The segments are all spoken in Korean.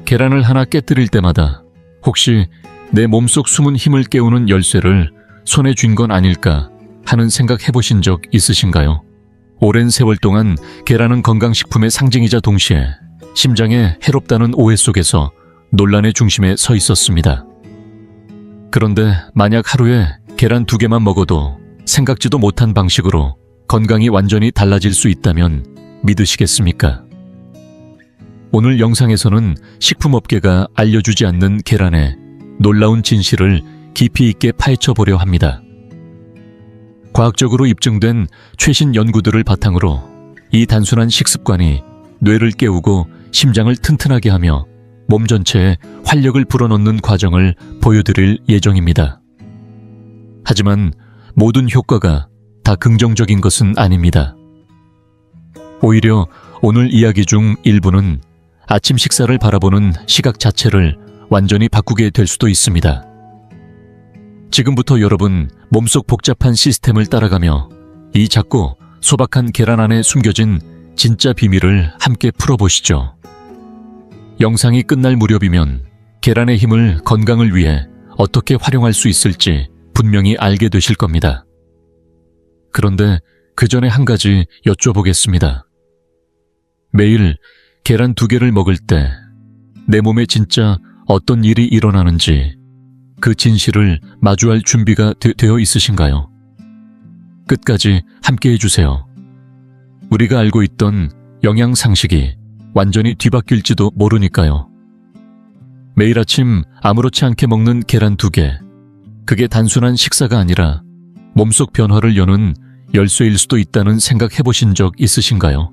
계란을 하나 깨뜨릴 때마다 혹시 내 몸속 숨은 힘을 깨우는 열쇠를 손에 쥔 건 아닐까 하는 생각 해보신 적 있으신가요? 오랜 세월 동안 계란은 건강식품의 상징이자 동시에 심장에 해롭다는 오해 속에서 논란의 중심에 서 있었습니다. 그런데 만약 하루에 계란 2개만 먹어도 생각지도 못한 방식으로 건강이 완전히 달라질 수 있다면 믿으시겠습니까? 오늘 영상에서는 식품업계가 알려주지 않는 계란의 놀라운 진실을 깊이 있게 파헤쳐 보려 합니다. 과학적으로 입증된 최신 연구들을 바탕으로 이 단순한 식습관이 뇌를 깨우고 심장을 튼튼하게 하며 몸 전체에 활력을 불어넣는 과정을 보여드릴 예정입니다. 하지만 모든 효과가 다 긍정적인 것은 아닙니다. 오히려 오늘 이야기 중 일부는 아침 식사를 바라보는 시각 자체를 완전히 바꾸게 될 수도 있습니다. 지금부터 여러분 몸속 복잡한 시스템을 따라가며 이 작고 소박한 계란 안에 숨겨진 진짜 비밀을 함께 풀어보시죠. 영상이 끝날 무렵이면 계란의 힘을 건강을 위해 어떻게 활용할 수 있을지 분명히 알게 되실 겁니다. 그런데 그 전에 한 가지 여쭤보겠습니다. 매일 계란 2개를 먹을 때 내 몸에 진짜 어떤 일이 일어나는지 그 진실을 마주할 준비가 되어 있으신가요? 끝까지 함께 해주세요. 우리가 알고 있던 영양 상식이 완전히 뒤바뀔지도 모르니까요. 매일 아침 아무렇지 않게 먹는 계란 2개. 그게 단순한 식사가 아니라 몸속 변화를 여는 열쇠일 수도 있다는 생각 해보신 적 있으신가요?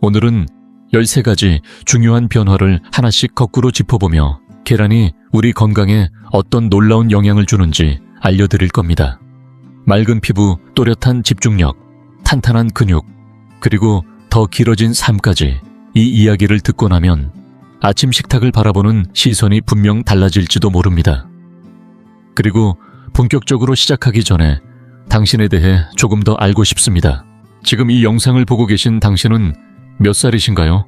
오늘은 13가지 중요한 변화를 하나씩 거꾸로 짚어보며 계란이 우리 건강에 어떤 놀라운 영향을 주는지 알려드릴 겁니다. 맑은 피부, 또렷한 집중력, 탄탄한 근육, 그리고 더 길어진 삶까지 이 이야기를 듣고 나면 아침 식탁을 바라보는 시선이 분명 달라질지도 모릅니다. 그리고 본격적으로 시작하기 전에 당신에 대해 조금 더 알고 싶습니다. 지금 이 영상을 보고 계신 당신은 몇 살이신가요?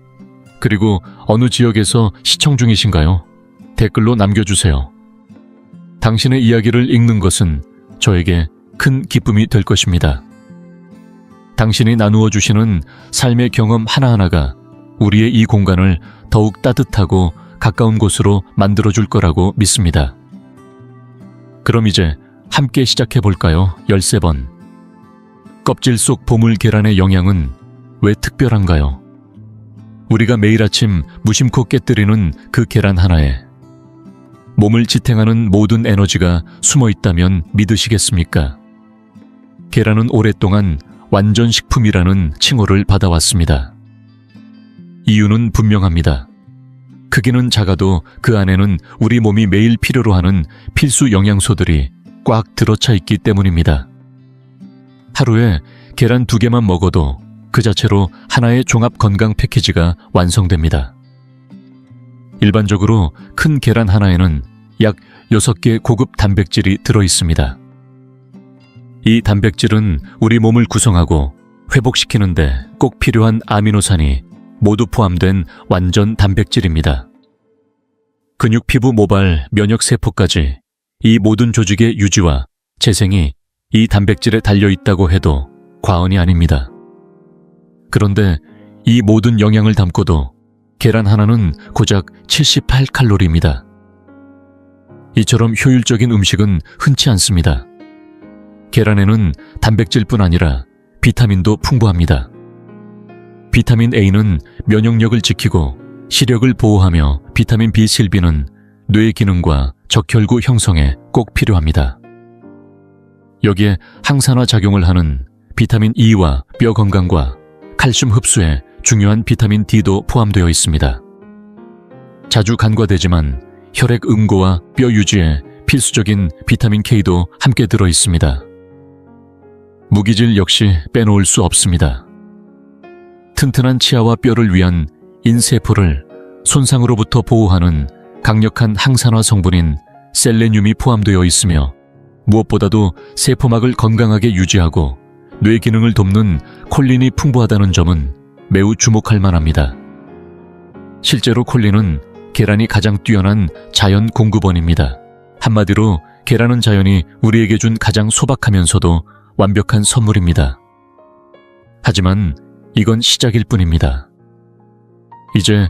그리고 어느 지역에서 시청 중이신가요? 댓글로 남겨주세요. 당신의 이야기를 읽는 것은 저에게 큰 기쁨이 될 것입니다. 당신이 나누어 주시는 삶의 경험 하나하나가 우리의 이 공간을 더욱 따뜻하고 가까운 곳으로 만들어줄 거라고 믿습니다. 그럼 이제 함께 시작해볼까요? 13번. 껍질 속 보물 계란의 영양은 왜 특별한가요? 우리가 매일 아침 무심코 깨뜨리는 그 계란 하나에 몸을 지탱하는 모든 에너지가 숨어 있다면 믿으시겠습니까? 계란은 오랫동안 완전 식품이라는 칭호를 받아왔습니다. 이유는 분명합니다. 크기는 작아도 그 안에는 우리 몸이 매일 필요로 하는 필수 영양소들이 꽉 들어차 있기 때문입니다. 하루에 계란 2개만 먹어도 그 자체로 하나의 종합 건강 패키지가 완성됩니다. 일반적으로 큰 계란 하나에는 약 6개 고급 단백질이 들어있습니다. 이 단백질은 우리 몸을 구성하고 회복시키는데 꼭 필요한 아미노산이 모두 포함된 완전 단백질입니다. 근육, 피부, 모발, 면역세포까지 이 모든 조직의 유지와 재생이 이 단백질에 달려있다고 해도 과언이 아닙니다. 그런데 이 모든 영양을 담고도 계란 하나는 고작 78칼로리입니다. 이처럼 효율적인 음식은 흔치 않습니다. 계란에는 단백질뿐 아니라 비타민도 풍부합니다. 비타민 A는 면역력을 지키고 시력을 보호하며 비타민 B12는 뇌 기능과 적혈구 형성에 꼭 필요합니다. 여기에 항산화 작용을 하는 비타민 E와 뼈 건강과 칼슘 흡수에 중요한 비타민 D도 포함되어 있습니다. 자주 간과되지만 혈액 음고와 뼈 유지에 필수적인 비타민 K도 함께 들어 있습니다. 무기질 역시 빼놓을 수 없습니다. 튼튼한 치아와 뼈를 위한 인세포를 손상으로부터 보호하는 강력한 항산화 성분인 셀레늄이 포함되어 있으며 무엇보다도 세포막을 건강하게 유지하고 뇌 기능을 돕는 콜린이 풍부하다는 점은 매우 주목할 만합니다. 실제로 콜린은 계란이 가장 뛰어난 자연 공급원입니다. 한마디로 계란은 자연이 우리에게 준 가장 소박하면서도 완벽한 선물입니다. 하지만 이건 시작일 뿐입니다. 이제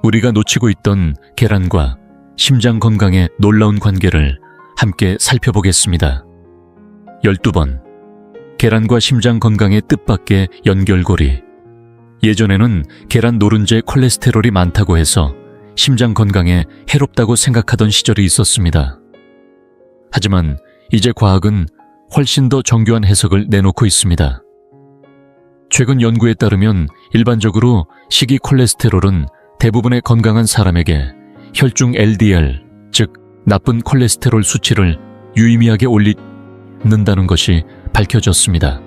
우리가 놓치고 있던 계란과 심장 건강의 놀라운 관계를 함께 살펴보겠습니다. 12번. 계란과 심장 건강의 뜻밖의 연결고리. 예전에는 계란 노른자에 콜레스테롤이 많다고 해서 심장 건강에 해롭다고 생각하던 시절이 있었습니다. 하지만 이제 과학은 훨씬 더 정교한 해석을 내놓고 있습니다. 최근 연구에 따르면 일반적으로 식이 콜레스테롤은 대부분의 건강한 사람에게 혈중 LDL, 즉 나쁜 콜레스테롤 수치를 유의미하게 올리는다는 것이 밝혀졌습니다.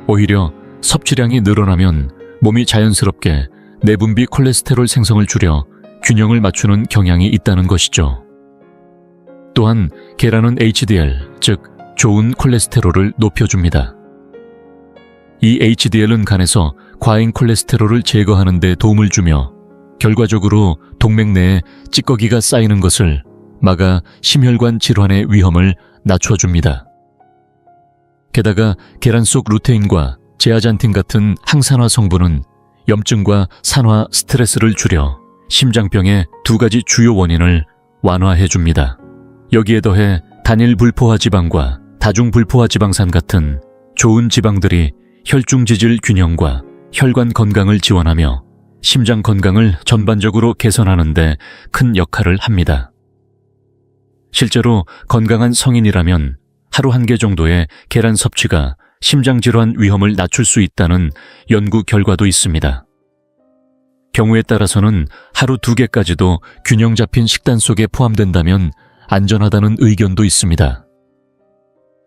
오히려 섭취량이 늘어나면 몸이 자연스럽게 내분비 콜레스테롤 생성을 줄여 균형을 맞추는 경향이 있다는 것이죠. 또한 계란은 HDL, 즉 좋은 콜레스테롤을 높여줍니다. 이 HDL은 간에서 과잉 콜레스테롤을 제거하는 데 도움을 주며 결과적으로 동맥 내에 찌꺼기가 쌓이는 것을 막아 심혈관 질환의 위험을 낮춰줍니다. 게다가 계란 속 루테인과 제아잔틴 같은 항산화 성분은 염증과 산화 스트레스를 줄여 심장병의 두 가지 주요 원인을 완화해줍니다. 여기에 더해 단일 불포화 지방과 다중 불포화 지방산 같은 좋은 지방들이 혈중 지질 균형과 혈관 건강을 지원하며 심장 건강을 전반적으로 개선하는 데 큰 역할을 합니다. 실제로 건강한 성인이라면 하루 1개 정도의 계란 섭취가 심장질환 위험을 낮출 수 있다는 연구 결과도 있습니다. 경우에 따라서는 하루 2개까지도 균형 잡힌 식단 속에 포함된다면 안전하다는 의견도 있습니다.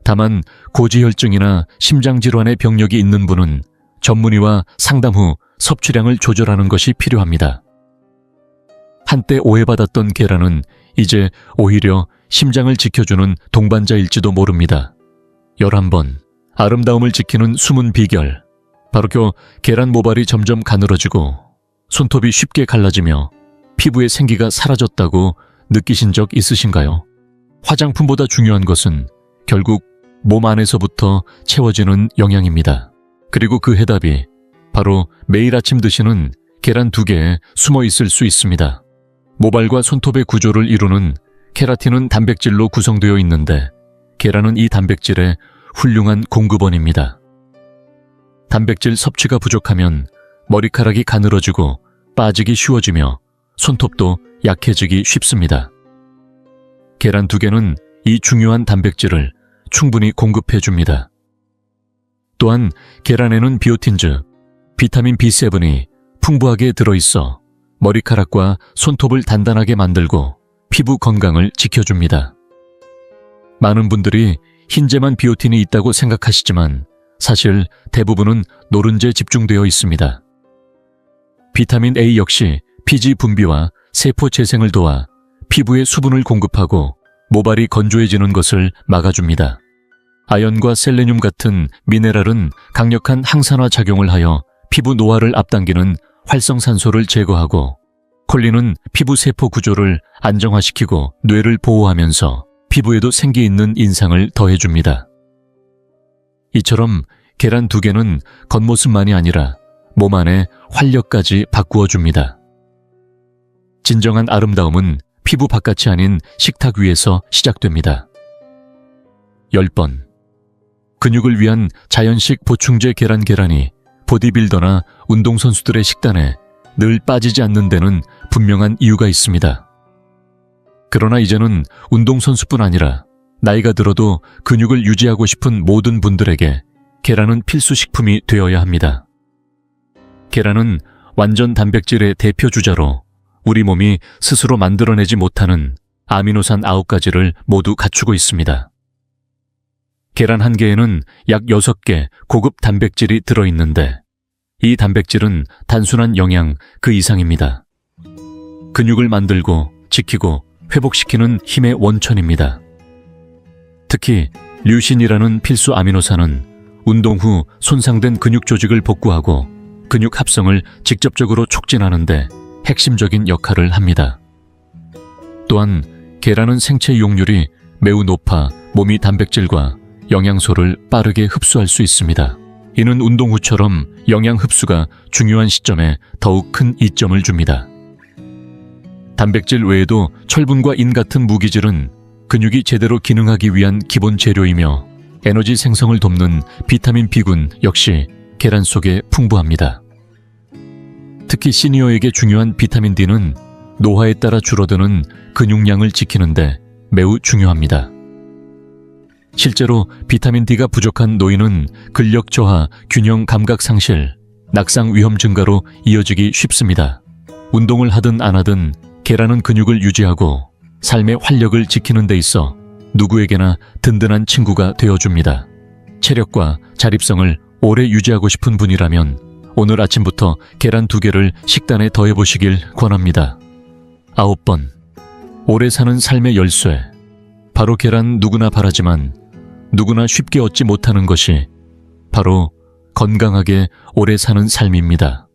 다만 고지혈증이나 심장질환의 병력이 있는 분은 전문의와 상담 후 섭취량을 조절하는 것이 필요합니다. 한때 오해받았던 계란은 이제 오히려 심장을 지켜주는 동반자일지도 모릅니다. 11번. 아름다움을 지키는 숨은 비결. 바로 계란 모발이 점점 가늘어지고 손톱이 쉽게 갈라지며 피부의 생기가 사라졌다고 느끼신 적 있으신가요? 화장품보다 중요한 것은 결국 몸 안에서부터 채워지는 영양입니다. 그리고 그 해답이 바로 매일 아침 드시는 계란 2개에 숨어 있을 수 있습니다. 모발과 손톱의 구조를 이루는 케라틴은 단백질로 구성되어 있는데 계란은 이 단백질의 훌륭한 공급원입니다. 단백질 섭취가 부족하면 머리카락이 가늘어지고 빠지기 쉬워지며 손톱도 약해지기 쉽습니다. 계란 2개는 이 중요한 단백질을 충분히 공급해 줍니다. 또한 계란에는 비오틴 즉 비타민 B7이 풍부하게 들어있어 머리카락과 손톱을 단단하게 만들고 피부 건강을 지켜줍니다. 많은 분들이 흰재만 비오틴이 있다고 생각하시지만 사실 대부분은 노른재에 집중되어 있습니다. 비타민 A 역시 피지 분비와 세포 재생을 도와 피부에 수분을 공급하고 모발이 건조해지는 것을 막아줍니다. 아연과 셀레늄 같은 미네랄은 강력한 항산화 작용을 하여 피부 노화를 앞당기는 활성산소를 제거하고 콜린은 피부 세포 구조를 안정화시키고 뇌를 보호하면서 피부에도 생기 있는 인상을 더해줍니다. 이처럼 계란 2개는 겉모습만이 아니라 몸 안의 활력까지 바꾸어줍니다. 진정한 아름다움은 피부 바깥이 아닌 식탁 위에서 시작됩니다. 10번. 근육을 위한 자연식 보충제 계란이 보디빌더나 운동선수들의 식단에 늘 빠지지 않는 데는 분명한 이유가 있습니다. 그러나 이제는 운동선수뿐 아니라 나이가 들어도 근육을 유지하고 싶은 모든 분들에게 계란은 필수 식품이 되어야 합니다. 계란은 완전 단백질의 대표 주자로 우리 몸이 스스로 만들어내지 못하는 아미노산 9가지를 모두 갖추고 있습니다. 계란 1개에는 약 6개 고급 단백질이 들어있는데 이 단백질은 단순한 영양 그 이상입니다. 근육을 만들고 지키고 회복시키는 힘의 원천입니다. 특히 류신이라는 필수 아미노산은 운동 후 손상된 근육 조직을 복구하고 근육 합성을 직접적으로 촉진하는 데 핵심적인 역할을 합니다. 또한 계란은 생체 이용률이 매우 높아 몸이 단백질과 영양소를 빠르게 흡수할 수 있습니다. 이는 운동 후처럼 영양 흡수가 중요한 시점에 더욱 큰 이점을 줍니다. 단백질 외에도 철분과 인 같은 무기질은 근육이 제대로 기능하기 위한 기본 재료이며 에너지 생성을 돕는 비타민 B군 역시 계란 속에 풍부합니다. 특히 시니어에게 중요한 비타민 D는 노화에 따라 줄어드는 근육량을 지키는데 매우 중요합니다. 실제로 비타민 D가 부족한 노인은 근력 저하, 균형 감각 상실, 낙상 위험 증가로 이어지기 쉽습니다. 운동을 하든 안 하든 계란은 근육을 유지하고 삶의 활력을 지키는 데 있어 누구에게나 든든한 친구가 되어줍니다. 체력과 자립성을 오래 유지하고 싶은 분이라면 오늘 아침부터 계란 2개를 식단에 더해보시길 권합니다. 9번. 오래 사는 삶의 열쇠. 바로 계란 누구나 바라지만 누구나 쉽게 얻지 못하는 것이 바로 건강하게 오래 사는 삶입니다.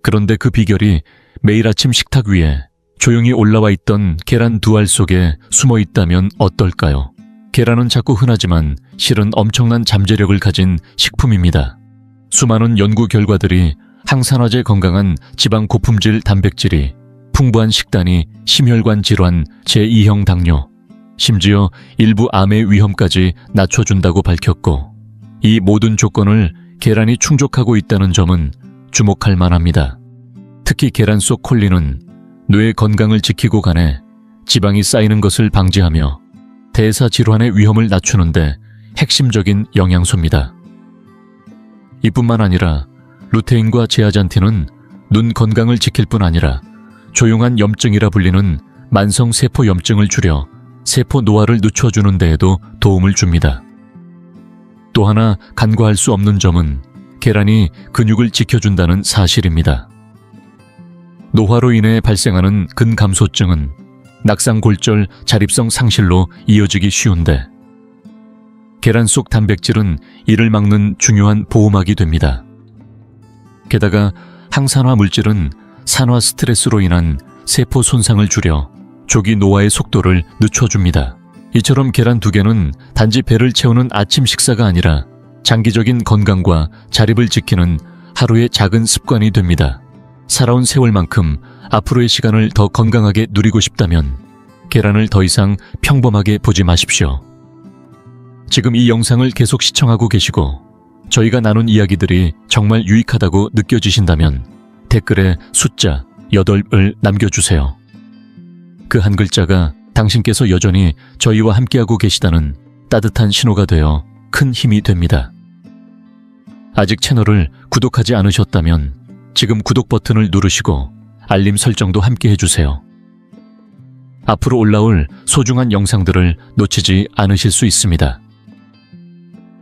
그런데 그 비결이 매일 아침 식탁 위에 조용히 올라와 있던 계란 2알 속에 숨어 있다면 어떨까요? 계란은 자꾸 흔하지만 실은 엄청난 잠재력을 가진 식품입니다. 수많은 연구 결과들이 항산화제, 건강한 지방, 고품질 단백질이 풍부한 식단이 심혈관 질환, 제2형 당뇨, 심지어 일부 암의 위험까지 낮춰준다고 밝혔고, 이 모든 조건을 계란이 충족하고 있다는 점은 주목할 만합니다. 특히 계란 속 콜린은 뇌의 건강을 지키고 간에 지방이 쌓이는 것을 방지하며 대사 질환의 위험을 낮추는데 핵심적인 영양소입니다. 이뿐만 아니라 루테인과 제아잔틴은 눈 건강을 지킬 뿐 아니라 조용한 염증이라 불리는 만성 세포 염증을 줄여 세포 노화를 늦춰주는 데에도 도움을 줍니다. 또 하나 간과할 수 없는 점은 계란이 근육을 지켜준다는 사실입니다. 노화로 인해 발생하는 근감소증은 낙상골절, 자립성 상실로 이어지기 쉬운데 계란 속 단백질은 이를 막는 중요한 보호막이 됩니다. 게다가 항산화 물질은 산화 스트레스로 인한 세포 손상을 줄여 조기 노화의 속도를 늦춰줍니다. 이처럼 계란 2개는 단지 배를 채우는 아침 식사가 아니라 장기적인 건강과 자립을 지키는 하루의 작은 습관이 됩니다. 살아온 세월만큼 앞으로의 시간을 더 건강하게 누리고 싶다면 계란을 더 이상 평범하게 보지 마십시오. 지금 이 영상을 계속 시청하고 계시고 저희가 나눈 이야기들이 정말 유익하다고 느껴지신다면 댓글에 숫자 8을 남겨주세요. 그 한 글자가 당신께서 여전히 저희와 함께하고 계시다는 따뜻한 신호가 되어 큰 힘이 됩니다. 아직 채널을 구독하지 않으셨다면 지금 구독 버튼을 누르시고 알림 설정도 함께 해주세요. 앞으로 올라올 소중한 영상들을 놓치지 않으실 수 있습니다.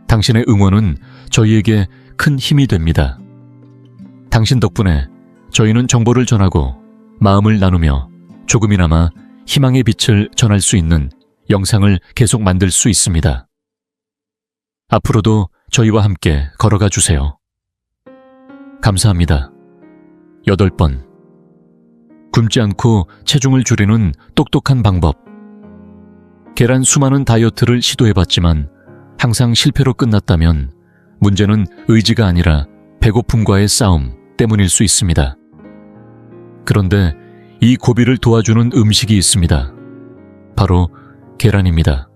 당신의 응원은 저희에게 큰 힘이 됩니다. 당신 덕분에 저희는 정보를 전하고 마음을 나누며 조금이나마 희망의 빛을 전할 수 있는 영상을 계속 만들 수 있습니다. 앞으로도 저희와 함께 걸어가 주세요. 감사합니다. 8번. 굶지 않고 체중을 줄이는 똑똑한 방법. 계란 수많은 다이어트를 시도해봤지만 항상 실패로 끝났다면 문제는 의지가 아니라 배고픔과의 싸움 때문일 수 있습니다. 그런데 이 고비를 도와주는 음식이 있습니다. 바로 계란입니다.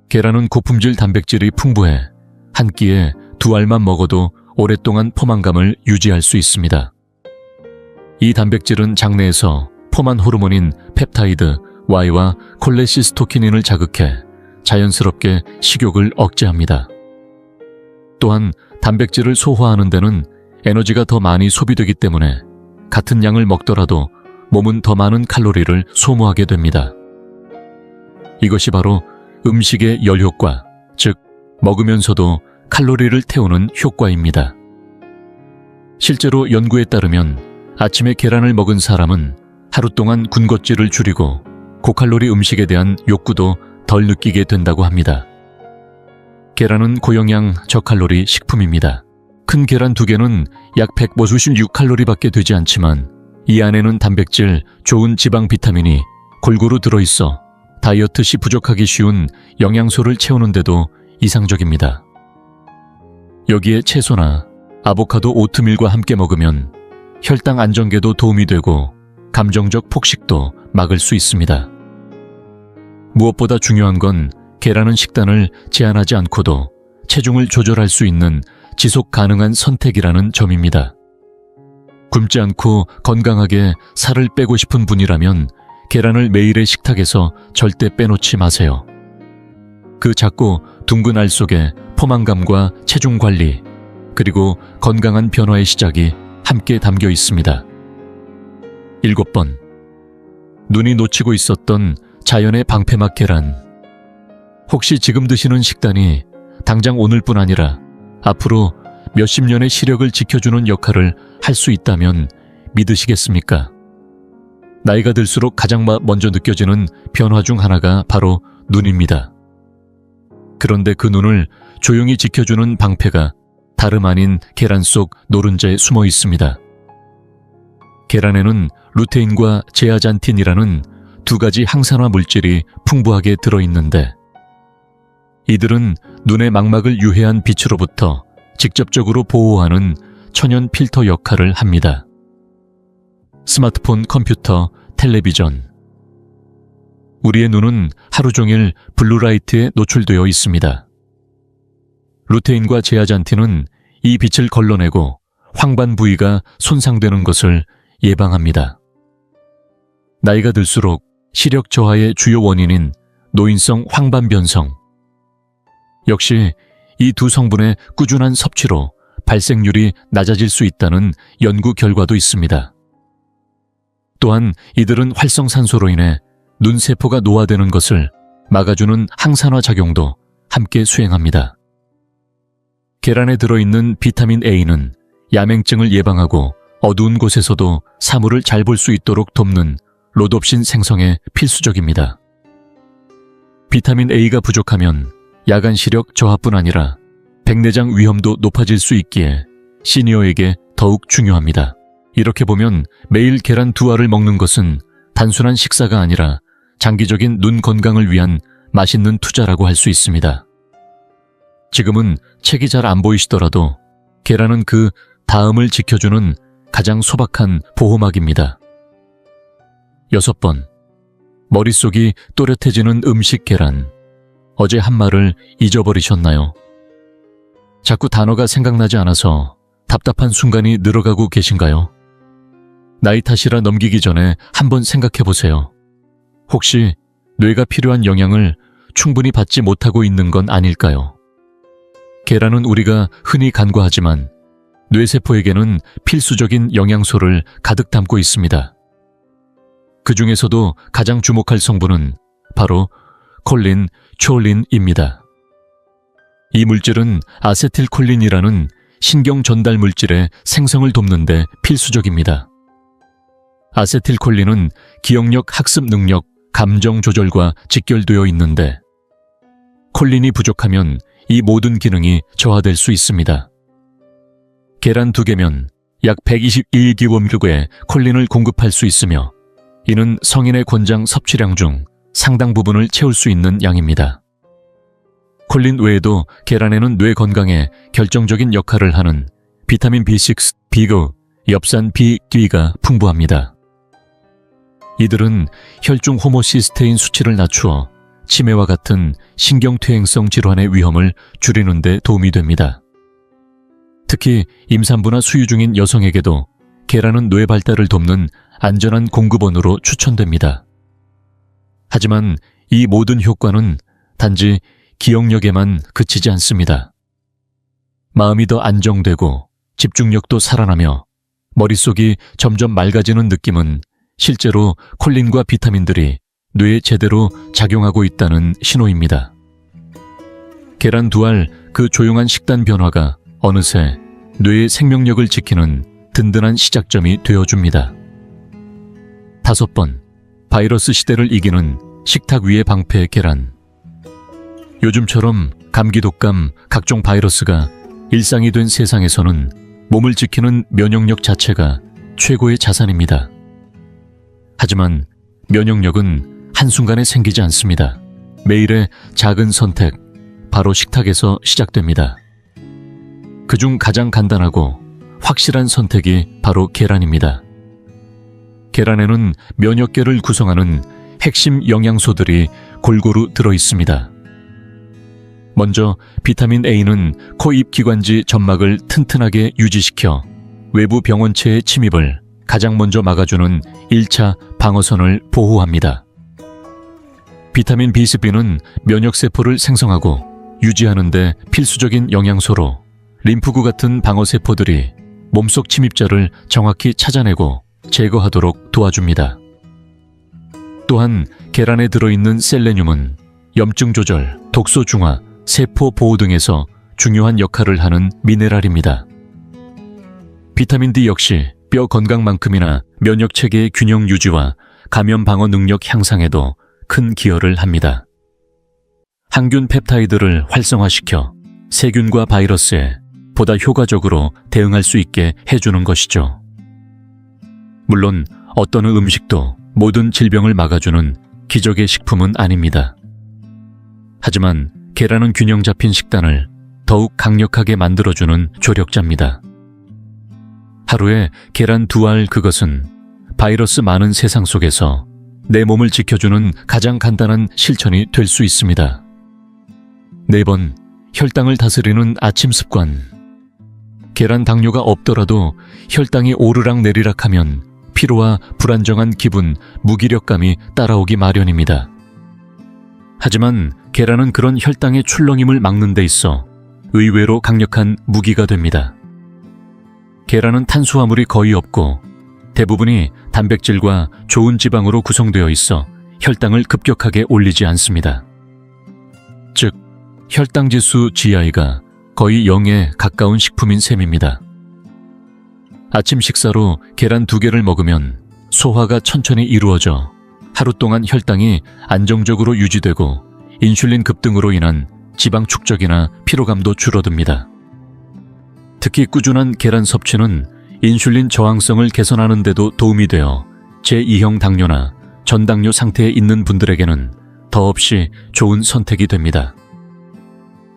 계란은 고품질 단백질이 풍부해 한 끼에 2알만 먹어도 오랫동안 포만감을 유지할 수 있습니다. 이 단백질은 장내에서 포만 호르몬인 펩타이드 Y와 콜레시스토키닌을 자극해 자연스럽게 식욕을 억제합니다. 또한 단백질을 소화하는 데는 에너지가 더 많이 소비되기 때문에 같은 양을 먹더라도 몸은 더 많은 칼로리를 소모하게 됩니다. 이것이 바로 음식의 열효과, 즉 먹으면서도 칼로리를 태우는 효과입니다. 실제로 연구에 따르면 아침에 계란을 먹은 사람은 하루 동안 군것질을 줄이고 고칼로리 음식에 대한 욕구도 덜 느끼게 된다고 합니다. 계란은 고영양 저칼로리 식품입니다. 큰 계란 2개는 약 156칼로리밖에 되지 않지만 이 안에는 단백질, 좋은 지방 비타민이 골고루 들어있어 다이어트 시 부족하기 쉬운 영양소를 채우는데도 이상적입니다. 여기에 채소나 아보카도, 오트밀과 함께 먹으면 혈당 안정에도 도움이 되고 감정적 폭식도 막을 수 있습니다. 무엇보다 중요한 건 계란은 식단을 제한하지 않고도 체중을 조절할 수 있는 지속 가능한 선택이라는 점입니다. 굶지 않고 건강하게 살을 빼고 싶은 분이라면 계란을 매일의 식탁에서 절대 빼놓지 마세요. 그 작고 둥근 알 속에 포만감과 체중 관리, 그리고 건강한 변화의 시작이 함께 담겨 있습니다. 7번. 눈이 놓치고 있었던 자연의 방패막 계란. 혹시 지금 드시는 식단이 당장 오늘뿐 아니라 앞으로 몇십 년의 시력을 지켜주는 역할을 할 수 있다면 믿으시겠습니까? 나이가 들수록 가장 먼저 느껴지는 변화 중 하나가 바로 눈입니다. 그런데 그 눈을 조용히 지켜주는 방패가 다름 아닌 계란 속 노른자에 숨어 있습니다. 계란에는 루테인과 제아잔틴이라는 두 가지 항산화 물질이 풍부하게 들어있는데, 이들은 눈의 망막을 유해한 빛으로부터 직접적으로 보호하는 천연 필터 역할을 합니다. 스마트폰, 컴퓨터, 텔레비전. 우리의 눈은 하루 종일 블루라이트에 노출되어 있습니다. 루테인과 제아잔틴은 이 빛을 걸러내고 황반 부위가 손상되는 것을 예방합니다. 나이가 들수록 시력 저하의 주요 원인인 노인성 황반 변성. 역시 이 두 성분의 꾸준한 섭취로 발생률이 낮아질 수 있다는 연구 결과도 있습니다. 또한 이들은 활성산소로 인해 눈세포가 노화되는 것을 막아주는 항산화 작용도 함께 수행합니다. 계란에 들어있는 비타민 A는 야맹증을 예방하고 어두운 곳에서도 사물을 잘 볼 수 있도록 돕는 로놉신 생성에 필수적입니다. 비타민 A가 부족하면 야간 시력 저하뿐 아니라 백내장 위험도 높아질 수 있기에 시니어에게 더욱 중요합니다. 이렇게 보면 매일 계란 2알을 먹는 것은 단순한 식사가 아니라 장기적인 눈 건강을 위한 맛있는 투자라고 할 수 있습니다. 지금은 책이 잘 안 보이시더라도 계란은 그 다음을 지켜주는 가장 소박한 보호막입니다. 6번. 머릿속이 또렷해지는 음식 계란. 어제 한 말을 잊어버리셨나요? 자꾸 단어가 생각나지 않아서 답답한 순간이 늘어가고 계신가요? 나이 탓이라 넘기기 전에 한번 생각해보세요. 혹시 뇌가 필요한 영양을 충분히 받지 못하고 있는 건 아닐까요? 계란은 우리가 흔히 간과하지만 뇌세포에게는 필수적인 영양소를 가득 담고 있습니다. 그 중에서도 가장 주목할 성분은 바로 콜린, 초올린입니다. 이 물질은 아세틸콜린이라는 신경 전달 물질의 생성을 돕는 데 필수적입니다. 아세틸콜린은 기억력, 학습 능력, 감정 조절과 직결되어 있는데 콜린이 부족하면 이 모든 기능이 저하될 수 있습니다. 계란 2개면 약 121g의 콜린을 공급할 수 있으며 이는 성인의 권장 섭취량 중 상당 부분을 채울 수 있는 양입니다. 콜린 외에도 계란에는 뇌 건강에 결정적인 역할을 하는 비타민 B6, B9, 엽산 B2가 풍부합니다. 이들은 혈중 호모시스테인 수치를 낮추어 치매와 같은 신경퇴행성 질환의 위험을 줄이는 데 도움이 됩니다. 특히 임산부나 수유 중인 여성에게도 계란은 뇌 발달을 돕는 안전한 공급원으로 추천됩니다. 하지만 이 모든 효과는 단지 기억력에만 그치지 않습니다. 마음이 더 안정되고 집중력도 살아나며 머릿속이 점점 맑아지는 느낌은 실제로 콜린과 비타민들이 뇌에 제대로 작용하고 있다는 신호입니다. 계란 2알 그 조용한 식단 변화가 어느새 뇌의 생명력을 지키는 든든한 시작점이 되어줍니다. 5번. 바이러스 시대를 이기는 식탁 위의 방패 계란. 요즘처럼 감기, 독감, 각종 바이러스가 일상이 된 세상에서는 몸을 지키는 면역력 자체가 최고의 자산입니다. 하지만 면역력은 한순간에 생기지 않습니다. 매일의 작은 선택, 바로 식탁에서 시작됩니다. 그중 가장 간단하고 확실한 선택이 바로 계란입니다. 계란에는 면역계를 구성하는 핵심 영양소들이 골고루 들어 있습니다. 먼저 비타민 A는 코-입 기관지 점막을 튼튼하게 유지시켜 외부 병원체의 침입을 가장 먼저 막아주는 1차 방어선을 보호합니다. 비타민 B12는 면역세포를 생성하고 유지하는 데 필수적인 영양소로 림프구 같은 방어세포들이 몸속 침입자를 정확히 찾아내고 제거하도록 도와줍니다. 또한 계란에 들어있는 셀레늄은 염증 조절, 독소 중화, 세포 보호 등에서 중요한 역할을 하는 미네랄입니다. 비타민 D 역시 뼈 건강만큼이나 면역 체계의 균형 유지와 감염 방어 능력 향상에도 큰 기여를 합니다. 항균 펩타이드를 활성화시켜 세균과 바이러스에 보다 효과적으로 대응할 수 있게 해주는 것이죠. 물론 어떤 음식도 모든 질병을 막아주는 기적의 식품은 아닙니다. 하지만 계란은 균형 잡힌 식단을 더욱 강력하게 만들어주는 조력자입니다. 하루에 계란 2알, 그것은 바이러스 많은 세상 속에서 내 몸을 지켜주는 가장 간단한 실천이 될 수 있습니다. 4번, 혈당을 다스리는 아침 습관. 계란 당뇨가 없더라도 혈당이 오르락내리락하면 피로와 불안정한 기분, 무기력감이 따라오기 마련입니다. 하지만 계란은 그런 혈당의 출렁임을 막는 데 있어 의외로 강력한 무기가 됩니다. 계란은 탄수화물이 거의 없고 대부분이 단백질과 좋은 지방으로 구성되어 있어 혈당을 급격하게 올리지 않습니다. 즉, 혈당지수 GI가 거의 0에 가까운 식품인 셈입니다. 아침 식사로 계란 2개를 먹으면 소화가 천천히 이루어져 하루 동안 혈당이 안정적으로 유지되고 인슐린 급등으로 인한 지방 축적이나 피로감도 줄어듭니다. 특히 꾸준한 계란 섭취는 인슐린 저항성을 개선하는 데도 도움이 되어 제2형 당뇨나 전당뇨 상태에 있는 분들에게는 더없이 좋은 선택이 됩니다.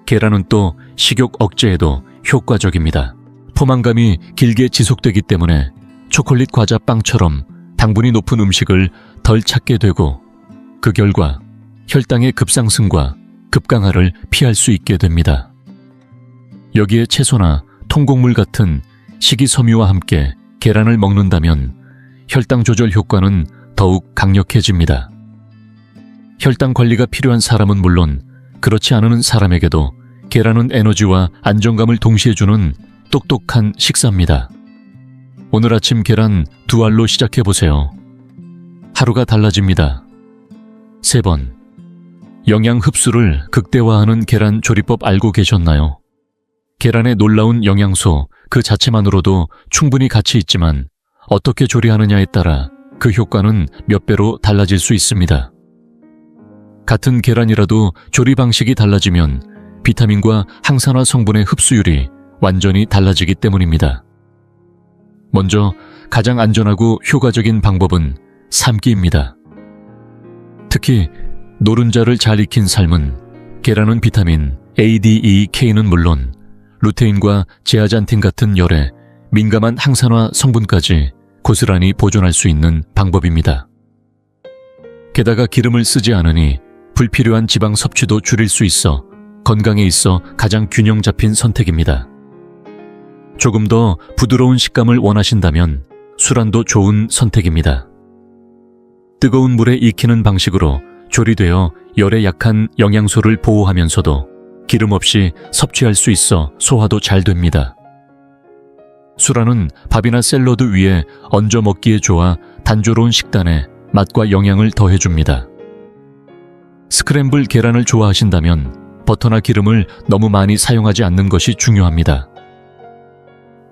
계란은 또 식욕 억제에도 효과적입니다. 포만감이 길게 지속되기 때문에 초콜릿, 과자, 빵처럼 당분이 높은 음식을 덜 찾게 되고 그 결과 혈당의 급상승과 급강하를 피할 수 있게 됩니다. 여기에 채소나 통곡물 같은 식이섬유와 함께 계란을 먹는다면 혈당 조절 효과는 더욱 강력해집니다. 혈당 관리가 필요한 사람은 물론 그렇지 않은 사람에게도 계란은 에너지와 안정감을 동시에 주는 똑똑한 식사입니다. 오늘 아침 계란 2알로 시작해보세요. 하루가 달라집니다. 3번, 영양 흡수를 극대화하는 계란 조리법 알고 계셨나요? 계란의 놀라운 영양소 그 자체만으로도 충분히 가치 있지만 어떻게 조리하느냐에 따라 그 효과는 몇 배로 달라질 수 있습니다. 같은 계란이라도 조리 방식이 달라지면 비타민과 항산화 성분의 흡수율이 완전히 달라지기 때문입니다. 먼저 가장 안전하고 효과적인 방법은 삶기입니다. 특히 노른자를 잘 익힌 삶은 계란은 비타민 A, D, E, K는 물론 루테인과 제아잔틴 같은 열에 민감한 항산화 성분까지 고스란히 보존할 수 있는 방법입니다. 게다가 기름을 쓰지 않으니 불필요한 지방 섭취도 줄일 수 있어 건강에 있어 가장 균형 잡힌 선택입니다. 조금 더 부드러운 식감을 원하신다면 수란도 좋은 선택입니다. 뜨거운 물에 익히는 방식으로 조리되어 열에 약한 영양소를 보호하면서도 기름 없이 섭취할 수 있어 소화도 잘 됩니다. 수란은 밥이나 샐러드 위에 얹어 먹기에 좋아 단조로운 식단에 맛과 영양을 더해줍니다. 스크램블 계란을 좋아하신다면 버터나 기름을 너무 많이 사용하지 않는 것이 중요합니다.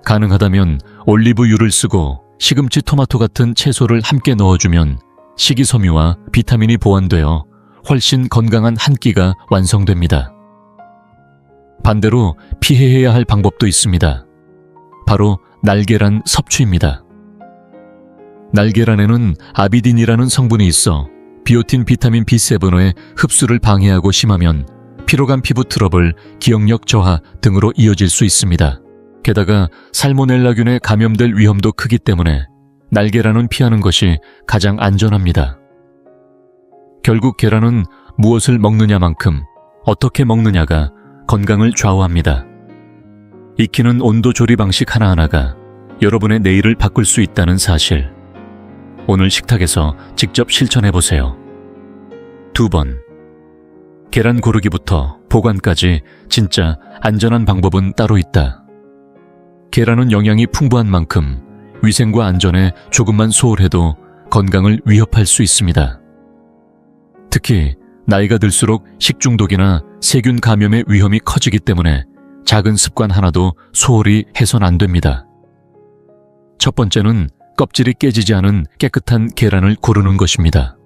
가능하다면 올리브유를 쓰고 시금치, 토마토 같은 채소를 함께 넣어주면 식이섬유와 비타민이 보완되어 훨씬 건강한 한 끼가 완성됩니다. 반대로 피해야 할 방법도 있습니다. 바로 날계란 섭취입니다. 날계란에는 아비딘이라는 성분이 있어 비오틴 비타민 B7의 흡수를 방해하고 심하면 피로감, 피부 트러블, 기억력 저하 등으로 이어질 수 있습니다. 게다가 살모넬라균에 감염될 위험도 크기 때문에 날계란은 피하는 것이 가장 안전합니다. 결국 계란은 무엇을 먹느냐만큼 어떻게 먹느냐가 건강을 좌우합니다. 익히는 온도 조리 방식 하나하나가 여러분의 내일을 바꿀 수 있다는 사실. 오늘 식탁에서 직접 실천해보세요. 2번. 계란 고르기부터 보관까지 진짜 안전한 방법은 따로 있다. 계란은 영양이 풍부한 만큼 위생과 안전에 조금만 소홀해도 건강을 위협할 수 있습니다. 특히 나이가 들수록 식중독이나 세균 감염의 위험이 커지기 때문에 작은 습관 하나도 소홀히 해선 안 됩니다. 첫 번째는 껍질이 깨지지 않은 깨끗한 계란을 고르는 것입니다.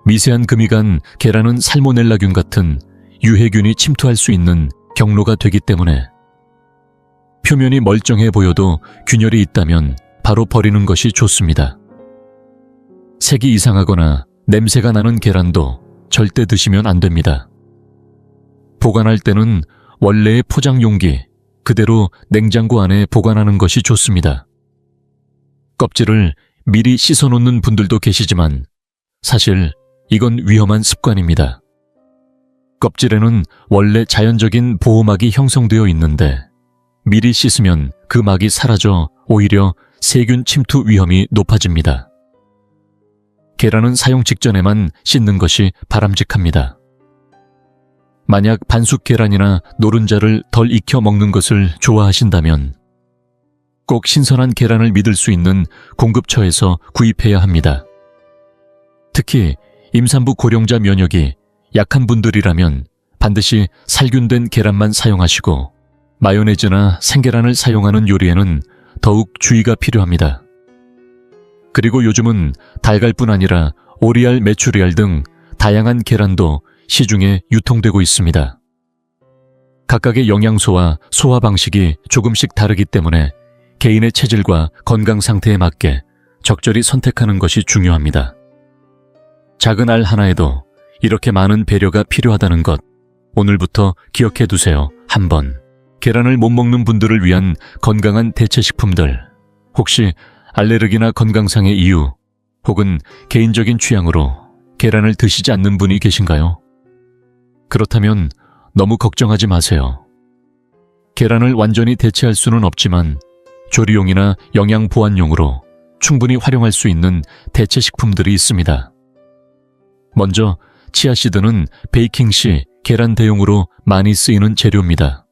미세한 금이 간 계란은 살모넬라균 같은 유해균이 침투할 수 있는 경로가 되기 때문에 표면이 멀쩡해 보여도 균열이 있다면 바로 버리는 것이 좋습니다. 색이 이상하거나 냄새가 나는 계란도 절대 드시면 안 됩니다. 보관할 때는 원래의 포장 용기 그대로 냉장고 안에 보관하는 것이 좋습니다. 껍질을 미리 씻어놓는 분들도 계시지만 사실 이건 위험한 습관입니다. 껍질에는 원래 자연적인 보호막이 형성되어 있는데 미리 씻으면 그 막이 사라져 오히려 세균 침투 위험이 높아집니다. 계란은 사용 직전에만 씻는 것이 바람직합니다. 만약 반숙 계란이나 노른자를 덜 익혀 먹는 것을 좋아하신다면 꼭 신선한 계란을 믿을 수 있는 공급처에서 구입해야 합니다. 특히 임산부 고령자 면역이 약한 분들이라면 반드시 살균된 계란만 사용하시고 마요네즈나 생계란을 사용하는 요리에는 더욱 주의가 필요합니다. 그리고 요즘은 달걀뿐 아니라 오리알, 메추리알 등 다양한 계란도 시중에 유통되고 있습니다. 각각의 영양소와 소화 방식이 조금씩 다르기 때문에 개인의 체질과 건강 상태에 맞게 적절히 선택하는 것이 중요합니다. 작은 알 하나에도 이렇게 많은 배려가 필요하다는 것, 오늘부터 기억해 두세요. 한번. 계란을 못 먹는 분들을 위한 건강한 대체식품들. 혹시 알레르기나 건강상의 이유, 혹은 개인적인 취향으로 계란을 드시지 않는 분이 계신가요? 그렇다면 너무 걱정하지 마세요. 계란을 완전히 대체할 수는 없지만 조리용이나 영양 보완용으로 충분히 활용할 수 있는 대체식품들이 있습니다. 먼저 치아씨드는 베이킹 시 계란 대용으로 많이 쓰이는 재료입니다.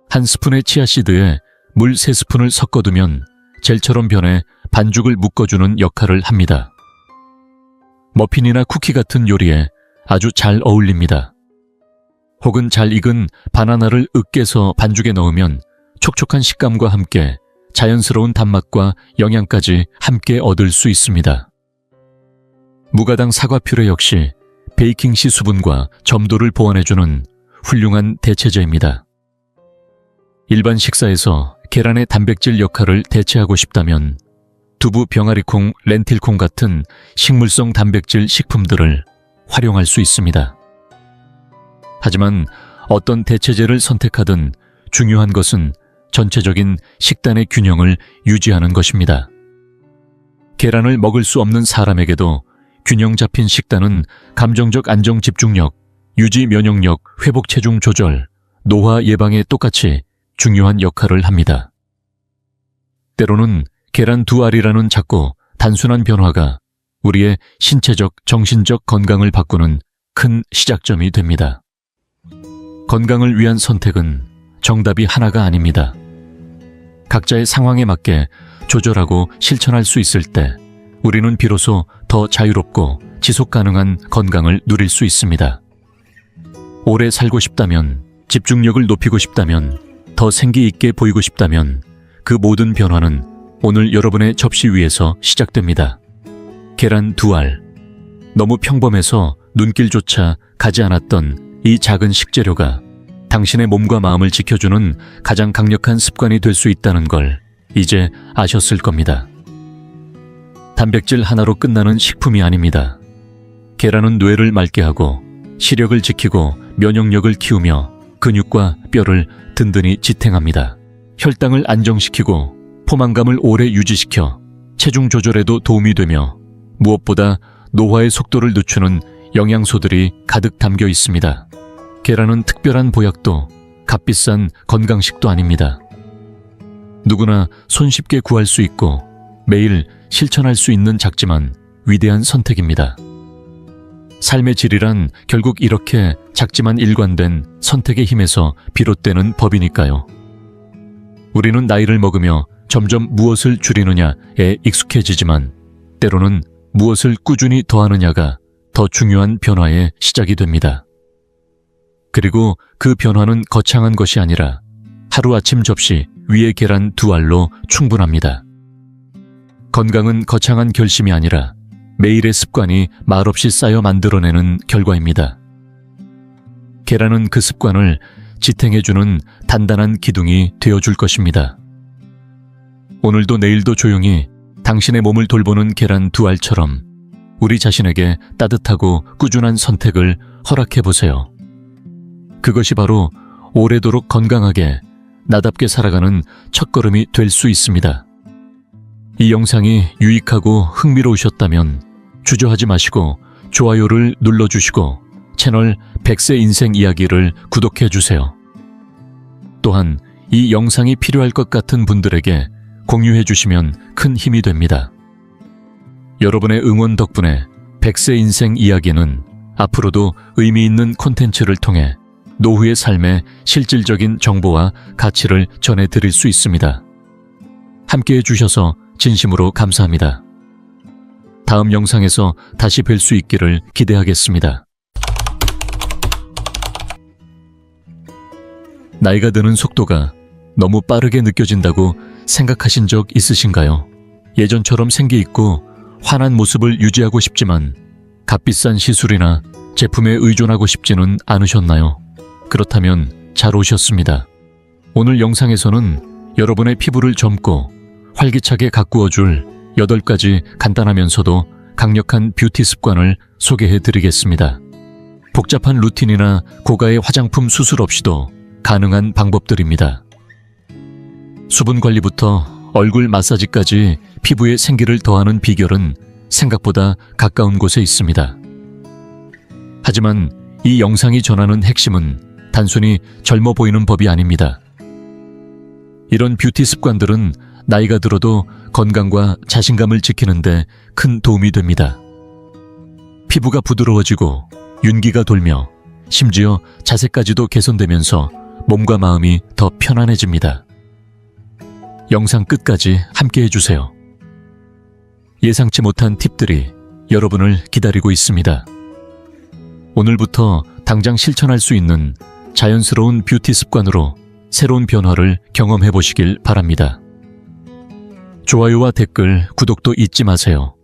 한 스푼의 치아씨드에 물 3스푼을 섞어두면 젤처럼 변해 반죽을 묶어주는 역할을 합니다. 머핀이나 쿠키 같은 요리에 아주 잘 어울립니다. 혹은 잘 익은 바나나를 으깨서 반죽에 넣으면 촉촉한 식감과 함께 자연스러운 단맛과 영양까지 함께 얻을 수 있습니다. 무가당 사과 퓨레 역시 베이킹시 수분과 점도를 보완해주는 훌륭한 대체제입니다. 일반 식사에서 계란의 단백질 역할을 대체하고 싶다면 두부, 병아리콩, 렌틸콩 같은 식물성 단백질 식품들을 활용할 수 있습니다. 하지만 어떤 대체제를 선택하든 중요한 것은 전체적인 식단의 균형을 유지하는 것입니다. 계란을 먹을 수 없는 사람에게도 균형 잡힌 식단은 감정적 안정 집중력, 유지 면역력, 회복 체중 조절, 노화 예방에 똑같이 중요한 역할을 합니다. 때로는 계란 2알이라는 작고 단순한 변화가 우리의 신체적, 정신적 건강을 바꾸는 큰 시작점이 됩니다. 건강을 위한 선택은 정답이 하나가 아닙니다. 각자의 상황에 맞게 조절하고 실천할 수 있을 때 우리는 비로소 더 자유롭고 지속 가능한 건강을 누릴 수 있습니다. 오래 살고 싶다면, 집중력을 높이고 싶다면, 더 생기 있게 보이고 싶다면 그 모든 변화는 오늘 여러분의 접시 위에서 시작됩니다. 계란 2알. 너무 평범해서 눈길조차 가지 않았던 이 작은 식재료가 당신의 몸과 마음을 지켜주는 가장 강력한 습관이 될 수 있다는 걸 이제 아셨을 겁니다. 단백질 하나로 끝나는 식품이 아닙니다. 계란은 뇌를 맑게 하고 시력을 지키고 면역력을 키우며 근육과 뼈를 든든히 지탱합니다. 혈당을 안정시키고 포만감을 오래 유지시켜 체중 조절에도 도움이 되며 무엇보다 노화의 속도를 늦추는 영양소들이 가득 담겨 있습니다. 계란은 특별한 보약도 값비싼 건강식도 아닙니다. 누구나 손쉽게 구할 수 있고 매일 실천할 수 있는 작지만 위대한 선택입니다. 삶의 질이란 결국 이렇게 작지만 일관된 선택의 힘에서 비롯되는 법이니까요. 우리는 나이를 먹으며 점점 무엇을 줄이느냐에 익숙해지지만 때로는 무엇을 꾸준히 더하느냐가 더 중요한 변화의 시작이 됩니다. 그리고 그 변화는 거창한 것이 아니라 하루아침 접시 위에 계란 2알로 충분합니다. 건강은 거창한 결심이 아니라 매일의 습관이 말없이 쌓여 만들어내는 결과입니다. 계란은 그 습관을 지탱해주는 단단한 기둥이 되어줄 것입니다. 오늘도 내일도 조용히 당신의 몸을 돌보는 계란 2알처럼 우리 자신에게 따뜻하고 꾸준한 선택을 허락해보세요. 그것이 바로 오래도록 건강하게 나답게 살아가는 첫걸음이 될 수 있습니다. 이 영상이 유익하고 흥미로우셨다면 주저하지 마시고 좋아요를 눌러주시고 채널 100세 인생 이야기를 구독해주세요. 또한 이 영상이 필요할 것 같은 분들에게 공유해주시면 큰 힘이 됩니다. 여러분의 응원 덕분에 100세 인생 이야기는 앞으로도 의미 있는 콘텐츠를 통해 노후의 삶에 실질적인 정보와 가치를 전해드릴 수 있습니다. 함께해 주셔서 진심으로 감사합니다. 다음 영상에서 다시 뵐 수 있기를 기대하겠습니다. 나이가 드는 속도가 너무 빠르게 느껴진다고 생각하신 적 있으신가요? 예전처럼 생기있고 환한 모습을 유지하고 싶지만 값비싼 시술이나 제품에 의존하고 싶지는 않으셨나요? 그렇다면 잘 오셨습니다. 오늘 영상에서는 여러분의 피부를 젊고 활기차게 가꾸어줄 8가지 간단하면서도 강력한 뷰티 습관을 소개해드리겠습니다. 복잡한 루틴이나 고가의 화장품 수술 없이도 가능한 방법들입니다. 수분 관리부터 얼굴 마사지까지 피부에 생기를 더하는 비결은 생각보다 가까운 곳에 있습니다. 하지만 이 영상이 전하는 핵심은 단순히 젊어 보이는 법이 아닙니다. 이런 뷰티 습관들은 나이가 들어도 건강과 자신감을 지키는데 큰 도움이 됩니다. 피부가 부드러워지고 윤기가 돌며 심지어 자세까지도 개선되면서 몸과 마음이 더 편안해집니다. 영상 끝까지 함께 해주세요. 예상치 못한 팁들이 여러분을 기다리고 있습니다. 오늘부터 당장 실천할 수 있는 자연스러운 뷰티 습관으로 새로운 변화를 경험해 보시길 바랍니다. 좋아요와 댓글, 구독도 잊지 마세요.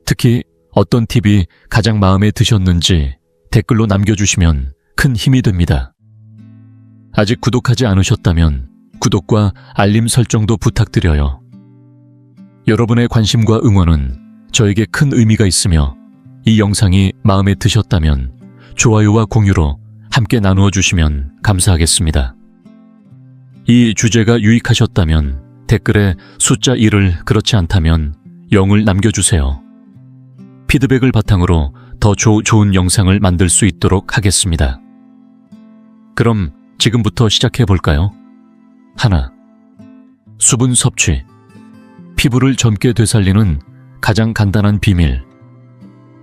특히 어떤 팁이 가장 마음에 드셨는지 댓글로 남겨주시면 큰 힘이 됩니다. 아직 구독하지 않으셨다면 구독과 알림 설정도 부탁드려요. 여러분의 관심과 응원은 저에게 큰 의미가 있으며 이 영상이 마음에 드셨다면 좋아요와 공유로 함께 나누어 주시면 감사하겠습니다. 이 주제가 유익하셨다면 댓글에 숫자 1을 그렇지 않다면 0을 남겨주세요. 피드백을 바탕으로 더 좋은 영상을 만들 수 있도록 하겠습니다. 그럼 지금부터 시작해 볼까요? 1. 수분 섭취. 피부를 젊게 되살리는 가장 간단한 비밀.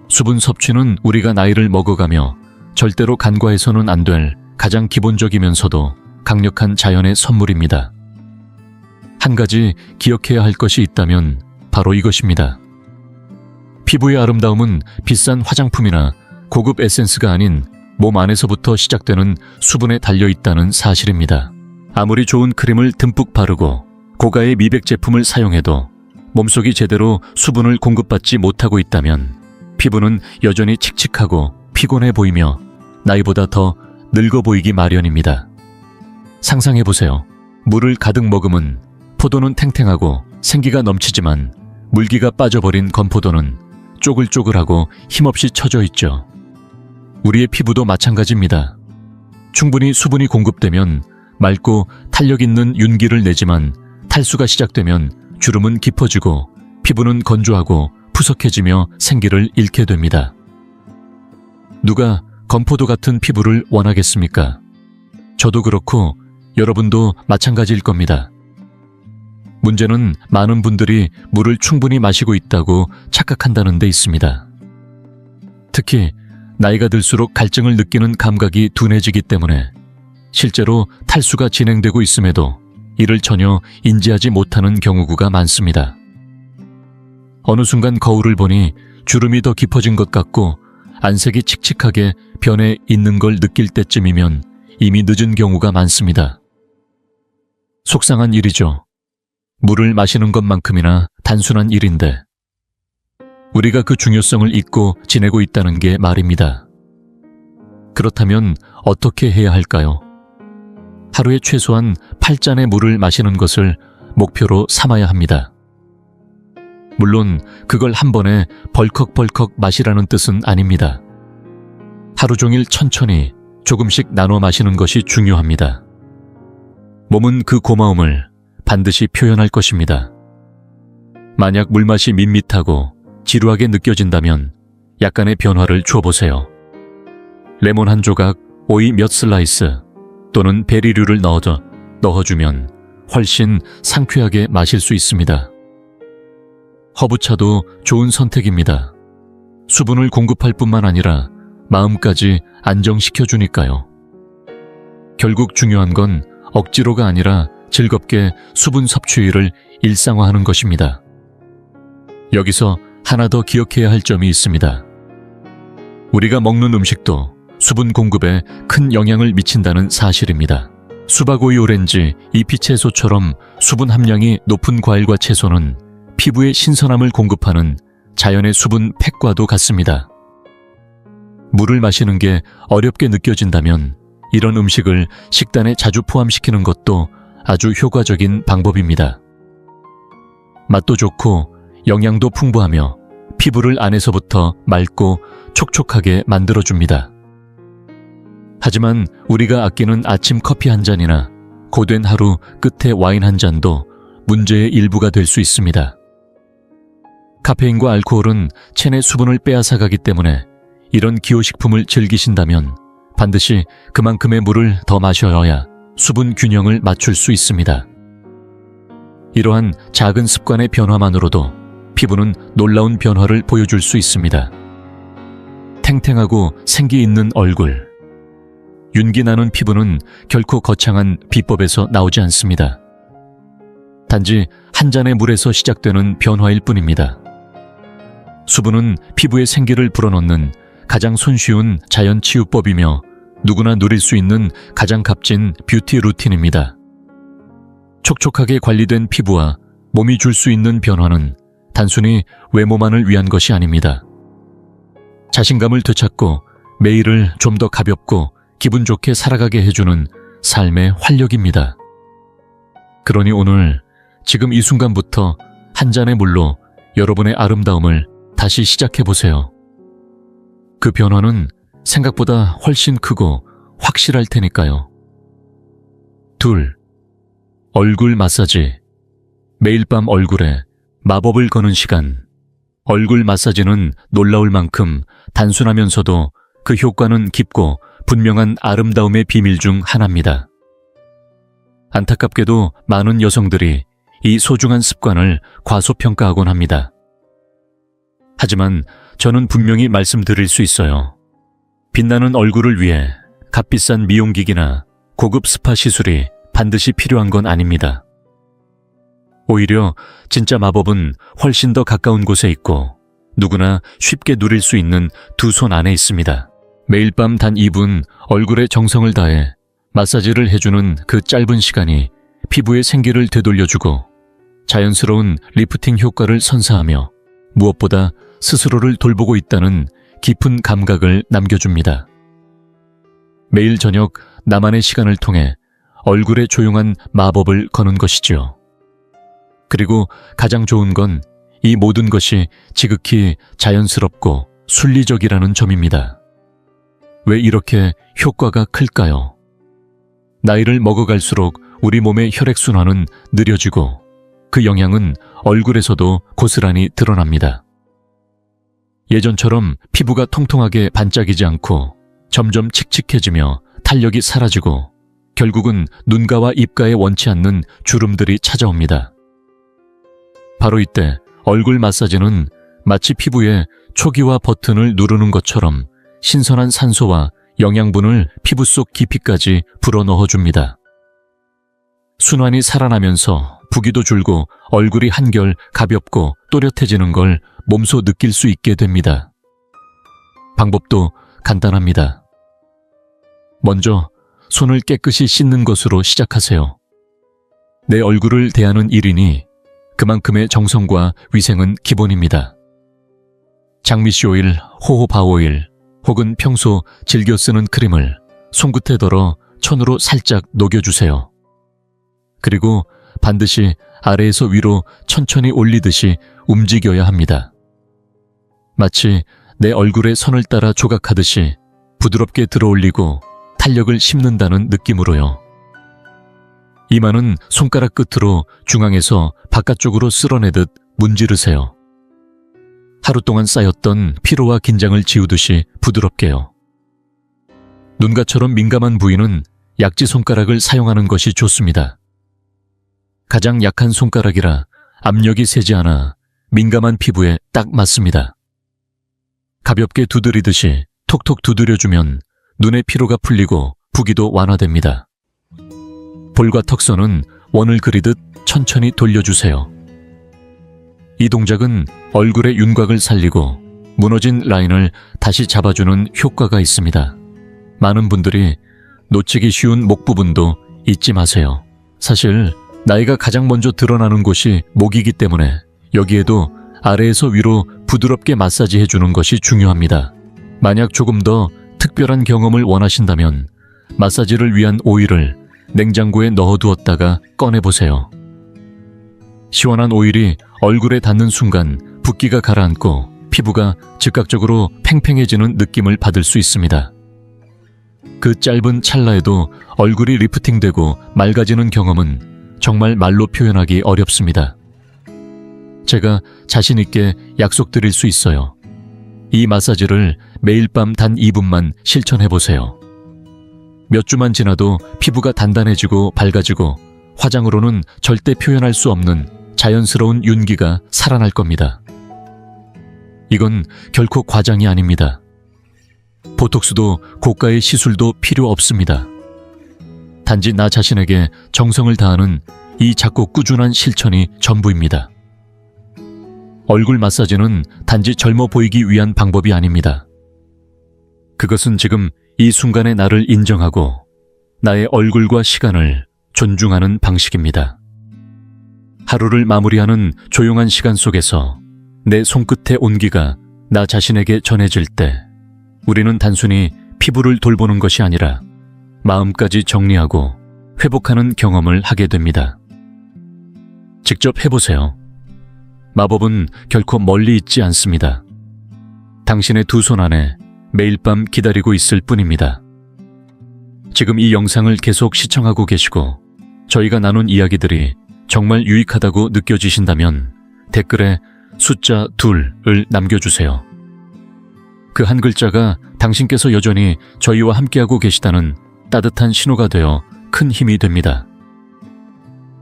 수분 섭취는 우리가 나이를 먹어가며 절대로 간과해서는 안 될 가장 기본적이면서도 강력한 자연의 선물입니다. 한 가지 기억해야 할 것이 있다면 바로 이것입니다. 피부의 아름다움은 비싼 화장품이나 고급 에센스가 아닌 몸 안에서부터 시작되는 수분에 달려있다는 사실입니다. 아무리 좋은 크림을 듬뿍 바르고 고가의 미백 제품을 사용해도 몸속이 제대로 수분을 공급받지 못하고 있다면 피부는 여전히 칙칙하고 피곤해 보이며 나이보다 더 늙어 보이기 마련입니다. 상상해보세요. 물을 가득 머금은 포도는 탱탱하고 생기가 넘치지만 물기가 빠져버린 건포도는 쪼글쪼글하고 힘없이 처져 있죠. 우리의 피부도 마찬가지입니다. 충분히 수분이 공급되면 맑고 탄력 있는 윤기를 내지만 탈수가 시작되면 주름은 깊어지고 피부는 건조하고 푸석해지며 생기를 잃게 됩니다. 누가 건포도 같은 피부를 원하겠습니까? 저도 그렇고 여러분도 마찬가지일 겁니다. 문제는 많은 분들이 물을 충분히 마시고 있다고 착각한다는 데 있습니다. 특히 나이가 들수록 갈증을 느끼는 감각이 둔해지기 때문에 실제로 탈수가 진행되고 있음에도 이를 전혀 인지하지 못하는 경우가 많습니다. 어느 순간 거울을 보니 주름이 더 깊어진 것 같고 안색이 칙칙하게 변해 있는 걸 느낄 때쯤이면 이미 늦은 경우가 많습니다. 속상한 일이죠. 물을 마시는 것만큼이나 단순한 일인데 우리가 그 중요성을 잊고 지내고 있다는 게 말입니다. 그렇다면 어떻게 해야 할까요? 하루에 최소한 8잔의 물을 마시는 것을 목표로 삼아야 합니다. 물론 그걸 한 번에 벌컥벌컥 마시라는 뜻은 아닙니다. 하루 종일 천천히 조금씩 나눠 마시는 것이 중요합니다. 몸은 그 고마움을 반드시 표현할 것입니다. 만약 물맛이 밋밋하고 지루하게 느껴진다면 약간의 변화를 줘보세요. 레몬 한 조각, 오이 몇 슬라이스 또는 베리류를 넣어주면 훨씬 상쾌하게 마실 수 있습니다. 허브차도 좋은 선택입니다. 수분을 공급할 뿐만 아니라 마음까지 안정시켜주니까요. 결국 중요한 건 억지로가 아니라 즐겁게 수분 섭취를 일상화하는 것입니다. 여기서 하나 더 기억해야 할 점이 있습니다. 우리가 먹는 음식도 수분 공급에 큰 영향을 미친다는 사실입니다. 수박, 오이, 오렌지, 잎이 채소처럼 수분 함량이 높은 과일과 채소는 피부에 신선함을 공급하는 자연의 수분 팩과도 같습니다. 물을 마시는 게 어렵게 느껴진다면 이런 음식을 식단에 자주 포함시키는 것도 아주 효과적인 방법입니다. 맛도 좋고 영양도 풍부하며 피부를 안에서부터 맑고 촉촉하게 만들어줍니다. 하지만 우리가 아끼는 아침 커피 한 잔이나 고된 하루 끝에 와인 한 잔도 문제의 일부가 될 수 있습니다. 카페인과 알코올은 체내 수분을 빼앗아가기 때문에 이런 기호식품을 즐기신다면 반드시 그만큼의 물을 더 마셔야 수분 균형을 맞출 수 있습니다. 이러한 작은 습관의 변화만으로도 피부는 놀라운 변화를 보여줄 수 있습니다. 탱탱하고 생기 있는 얼굴, 윤기 나는 피부는 결코 거창한 비법에서 나오지 않습니다. 단지 한 잔의 물에서 시작되는 변화일 뿐입니다. 수분은 피부에 생기를 불어넣는 가장 손쉬운 자연 치유법이며 누구나 누릴 수 있는 가장 값진 뷰티 루틴입니다. 촉촉하게 관리된 피부와 몸이 줄 수 있는 변화는 단순히 외모만을 위한 것이 아닙니다. 자신감을 되찾고 매일을 좀 더 가볍고 기분 좋게 살아가게 해주는 삶의 활력입니다. 그러니 오늘 지금 이 순간부터 한 잔의 물로 여러분의 아름다움을 다시 시작해보세요. 그 변화는 생각보다 훨씬 크고 확실할 테니까요. 2. 얼굴 마사지. 매일 밤 얼굴에 마법을 거는 시간. 얼굴 마사지는 놀라울 만큼 단순하면서도 그 효과는 깊고 분명한 아름다움의 비밀 중 하나입니다. 안타깝게도 많은 여성들이 이 소중한 습관을 과소평가하곤 합니다. 하지만 저는 분명히 말씀드릴 수 있어요. 빛나는 얼굴을 위해 값비싼 미용기기나 고급 스파 시술이 반드시 필요한 건 아닙니다. 오히려 진짜 마법은 훨씬 더 가까운 곳에 있고 누구나 쉽게 누릴 수 있는 두 손 안에 있습니다. 매일 밤 단 2분 얼굴에 정성을 다해 마사지를 해주는 그 짧은 시간이 피부의 생기를 되돌려주고 자연스러운 리프팅 효과를 선사하며 무엇보다 스스로를 돌보고 있다는 깊은 감각을 남겨줍니다. 매일 저녁 나만의 시간을 통해 얼굴에 조용한 마법을 거는 것이지요. 그리고 가장 좋은 건 이 모든 것이 지극히 자연스럽고 순리적이라는 점입니다. 왜 이렇게 효과가 클까요? 나이를 먹어갈수록 우리 몸의 혈액순환은 느려지고 그 영향은 얼굴에서도 고스란히 드러납니다. 예전처럼 피부가 통통하게 반짝이지 않고 점점 칙칙해지며 탄력이 사라지고 결국은 눈가와 입가에 원치 않는 주름들이 찾아옵니다. 바로 이때 얼굴 마사지는 마치 피부에 초기화 버튼을 누르는 것처럼 신선한 산소와 영양분을 피부 속 깊이까지 불어넣어줍니다. 순환이 살아나면서 부기도 줄고 얼굴이 한결 가볍고 또렷해지는 걸 몸소 느낄 수 있게 됩니다. 방법도 간단합니다. 먼저 손을 깨끗이 씻는 것으로 시작하세요. 내 얼굴을 대하는 일이니 그만큼의 정성과 위생은 기본입니다. 장미씨 오일, 호호바 오일 혹은 평소 즐겨 쓰는 크림을 손끝에 덜어 천으로 살짝 녹여주세요. 그리고 반드시 아래에서 위로 천천히 올리듯이 움직여야 합니다. 마치 내 얼굴에 선을 따라 조각하듯이 부드럽게 들어올리고 탄력을 씹는다는 느낌으로요. 이마는 손가락 끝으로 중앙에서 바깥쪽으로 쓸어내듯 문지르세요. 하루 동안 쌓였던 피로와 긴장을 지우듯이 부드럽게요. 눈가처럼 민감한 부위는 약지 손가락을 사용하는 것이 좋습니다. 가장 약한 손가락이라 압력이 세지 않아 민감한 피부에 딱 맞습니다. 가볍게 두드리듯이 톡톡 두드려주면 눈의 피로가 풀리고 부기도 완화됩니다. 볼과 턱선은 원을 그리듯 천천히 돌려주세요. 이 동작은 얼굴의 윤곽을 살리고 무너진 라인을 다시 잡아주는 효과가 있습니다. 많은 분들이 놓치기 쉬운 목 부분도 잊지 마세요. 사실 나이가 가장 먼저 드러나는 곳이 목이기 때문에 여기에도 아래에서 위로 부드럽게 마사지해주는 것이 중요합니다. 만약 조금 더 특별한 경험을 원하신다면 마사지를 위한 오일을 냉장고에 넣어두었다가 꺼내보세요. 시원한 오일이 얼굴에 닿는 순간 붓기가 가라앉고 피부가 즉각적으로 팽팽해지는 느낌을 받을 수 있습니다. 그 짧은 찰나에도 얼굴이 리프팅되고 맑아지는 경험은 정말 말로 표현하기 어렵습니다. 제가 자신 있게 약속드릴 수 있어요. 이 마사지를 매일 밤 단 2분만 실천해보세요. 몇 주만 지나도 피부가 단단해지고 밝아지고 화장으로는 절대 표현할 수 없는 자연스러운 윤기가 살아날 겁니다. 이건 결코 과장이 아닙니다. 보톡스도 고가의 시술도 필요 없습니다. 단지 나 자신에게 정성을 다하는 이 작고 꾸준한 실천이 전부입니다. 얼굴 마사지는 단지 젊어 보이기 위한 방법이 아닙니다. 그것은 지금 이 순간의 나를 인정하고 나의 얼굴과 시간을 존중하는 방식입니다. 하루를 마무리하는 조용한 시간 속에서 내 손끝의 온기가 나 자신에게 전해질 때 우리는 단순히 피부를 돌보는 것이 아니라 마음까지 정리하고 회복하는 경험을 하게 됩니다. 직접 해보세요. 마법은 결코 멀리 있지 않습니다. 당신의 두 손 안에 매일 밤 기다리고 있을 뿐입니다. 지금 이 영상을 계속 시청하고 계시고 저희가 나눈 이야기들이 정말 유익하다고 느껴지신다면 댓글에 숫자 2을 남겨주세요. 그 한 글자가 당신께서 여전히 저희와 함께하고 계시다는 따뜻한 신호가 되어 큰 힘이 됩니다.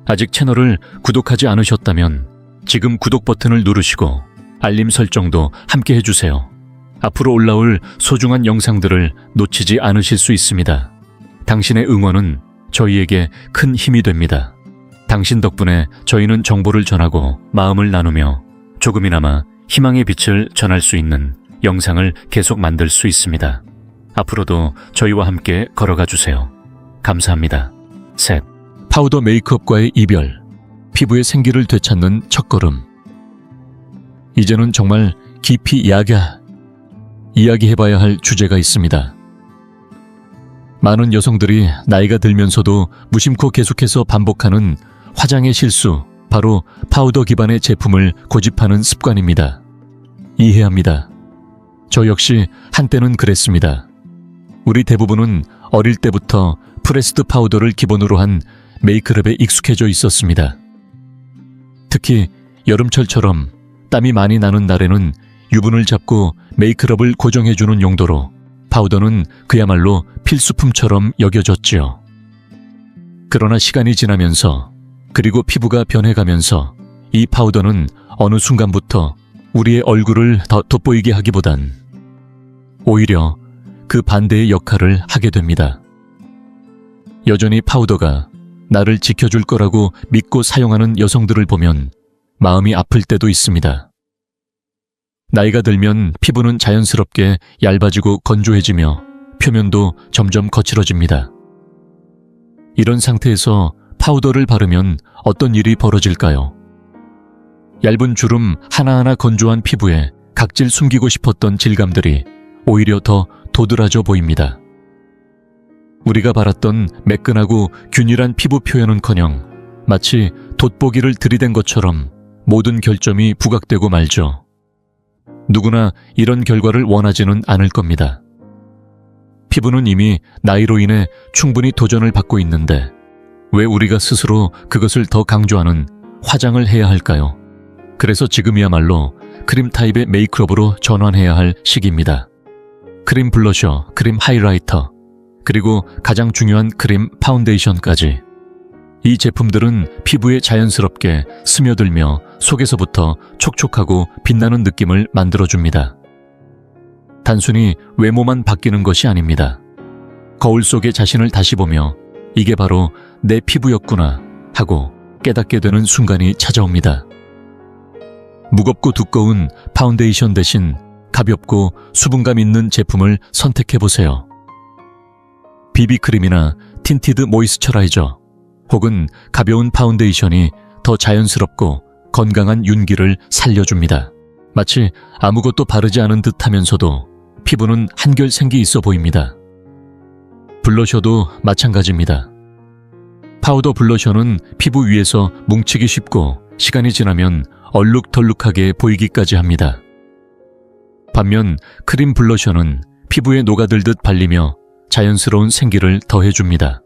아직 채널을 구독하지 않으셨다면 지금 구독 버튼을 누르시고 알림 설정도 함께 해주세요. 앞으로 올라올 소중한 영상들을 놓치지 않으실 수 있습니다. 당신의 응원은 저희에게 큰 힘이 됩니다. 당신 덕분에 저희는 정보를 전하고 마음을 나누며 조금이나마 희망의 빛을 전할 수 있는 영상을 계속 만들 수 있습니다. 앞으로도 저희와 함께 걸어가 주세요. 감사합니다. 셋. 파우더 메이크업과의 이별. 피부의 생기를 되찾는 첫걸음. 이제는 정말 깊이 이야기해봐야 할 주제가 있습니다. 많은 여성들이 나이가 들면서도 무심코 계속해서 반복하는 화장의 실수, 바로 파우더 기반의 제품을 고집하는 습관입니다. 이해합니다. 저 역시 한때는 그랬습니다. 우리 대부분은 어릴 때부터 프레스드 파우더를 기본으로 한 메이크업에 익숙해져 있었습니다. 특히 여름철처럼 땀이 많이 나는 날에는 유분을 잡고 메이크업을 고정해주는 용도로 파우더는 그야말로 필수품처럼 여겨졌지요. 그러나 시간이 지나면서, 그리고 피부가 변해가면서 이 파우더는 어느 순간부터 우리의 얼굴을 더 돋보이게 하기보단 오히려 그 반대의 역할을 하게 됩니다. 여전히 파우더가 나를 지켜줄 거라고 믿고 사용하는 여성들을 보면 마음이 아플 때도 있습니다. 나이가 들면 피부는 자연스럽게 얇아지고 건조해지며 표면도 점점 거칠어집니다. 이런 상태에서 파우더를 바르면 어떤 일이 벌어질까요? 얇은 주름 하나하나 건조한 피부에 각질 숨기고 싶었던 질감들이 오히려 더 도드라져 보입니다. 우리가 바랐던 매끈하고 균일한 피부 표현은커녕 마치 돋보기를 들이댄 것처럼 모든 결점이 부각되고 말죠. 누구나 이런 결과를 원하지는 않을 겁니다. 피부는 이미 나이로 인해 충분히 도전을 받고 있는데 왜 우리가 스스로 그것을 더 강조하는 화장을 해야 할까요? 그래서 지금이야말로 크림 타입의 메이크업으로 전환해야 할 시기입니다. 크림 블러셔, 크림 하이라이터, 그리고 가장 중요한 크림 파운데이션까지. 이 제품들은 피부에 자연스럽게 스며들며 속에서부터 촉촉하고 빛나는 느낌을 만들어줍니다. 단순히 외모만 바뀌는 것이 아닙니다. 거울 속에 자신을 다시 보며 이게 바로 내 피부였구나 하고 깨닫게 되는 순간이 찾아옵니다. 무겁고 두꺼운 파운데이션 대신 가볍고 수분감 있는 제품을 선택해보세요. 비비크림이나 틴티드 모이스처라이저 혹은 가벼운 파운데이션이 더 자연스럽고 건강한 윤기를 살려줍니다. 마치 아무것도 바르지 않은 듯 하면서도 피부는 한결 생기 있어 보입니다. 블러셔도 마찬가지입니다. 파우더 블러셔는 피부 위에서 뭉치기 쉽고 시간이 지나면 얼룩덜룩하게 보이기까지 합니다. 반면 크림 블러셔는 피부에 녹아들듯 발리며 자연스러운 생기를 더해줍니다.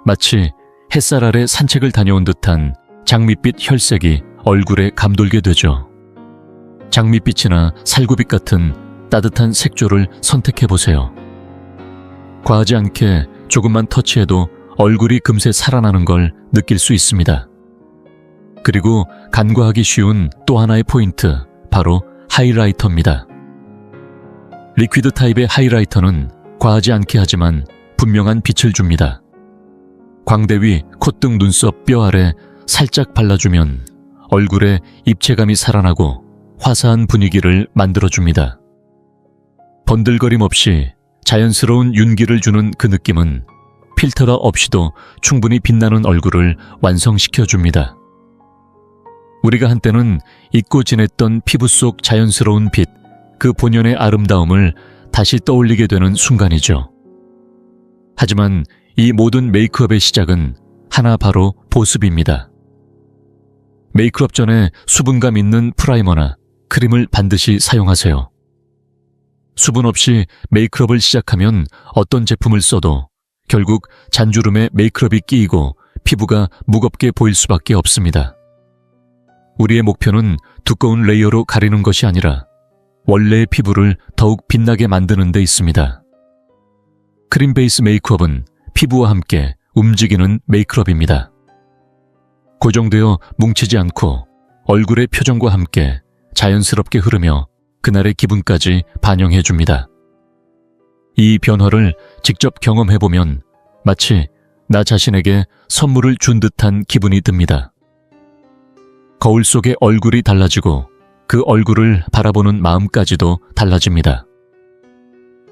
마치 햇살 아래 산책을 다녀온 듯한 장밋빛 혈색이 얼굴에 감돌게 되죠. 장밋빛이나 살구빛 같은 따뜻한 색조를 선택해보세요. 과하지 않게 조금만 터치해도 얼굴이 금세 살아나는 걸 느낄 수 있습니다. 그리고 간과하기 쉬운 또 하나의 포인트, 바로 하이라이터입니다. 리퀴드 타입의 하이라이터는 과하지 않게 하지만 분명한 빛을 줍니다. 광대 위, 콧등, 눈썹, 뼈 아래 살짝 발라주면 얼굴에 입체감이 살아나고 화사한 분위기를 만들어줍니다. 번들거림 없이 자연스러운 윤기를 주는 그 느낌은 필터가 없이도 충분히 빛나는 얼굴을 완성시켜줍니다. 우리가 한때는 잊고 지냈던 피부 속 자연스러운 빛, 그 본연의 아름다움을 다시 떠올리게 되는 순간이죠. 하지만 이 모든 메이크업의 시작은 하나 바로 보습입니다. 메이크업 전에 수분감 있는 프라이머나 크림을 반드시 사용하세요. 수분 없이 메이크업을 시작하면 어떤 제품을 써도 결국 잔주름에 메이크업이 끼이고 피부가 무겁게 보일 수밖에 없습니다. 우리의 목표는 두꺼운 레이어로 가리는 것이 아니라 원래의 피부를 더욱 빛나게 만드는 데 있습니다. 크림 베이스 메이크업은 피부와 함께 움직이는 메이크업입니다. 고정되어 뭉치지 않고 얼굴의 표정과 함께 자연스럽게 흐르며 그날의 기분까지 반영해줍니다. 이 변화를 직접 경험해보면 마치 나 자신에게 선물을 준 듯한 기분이 듭니다. 거울 속의 얼굴이 달라지고 그 얼굴을 바라보는 마음까지도 달라집니다.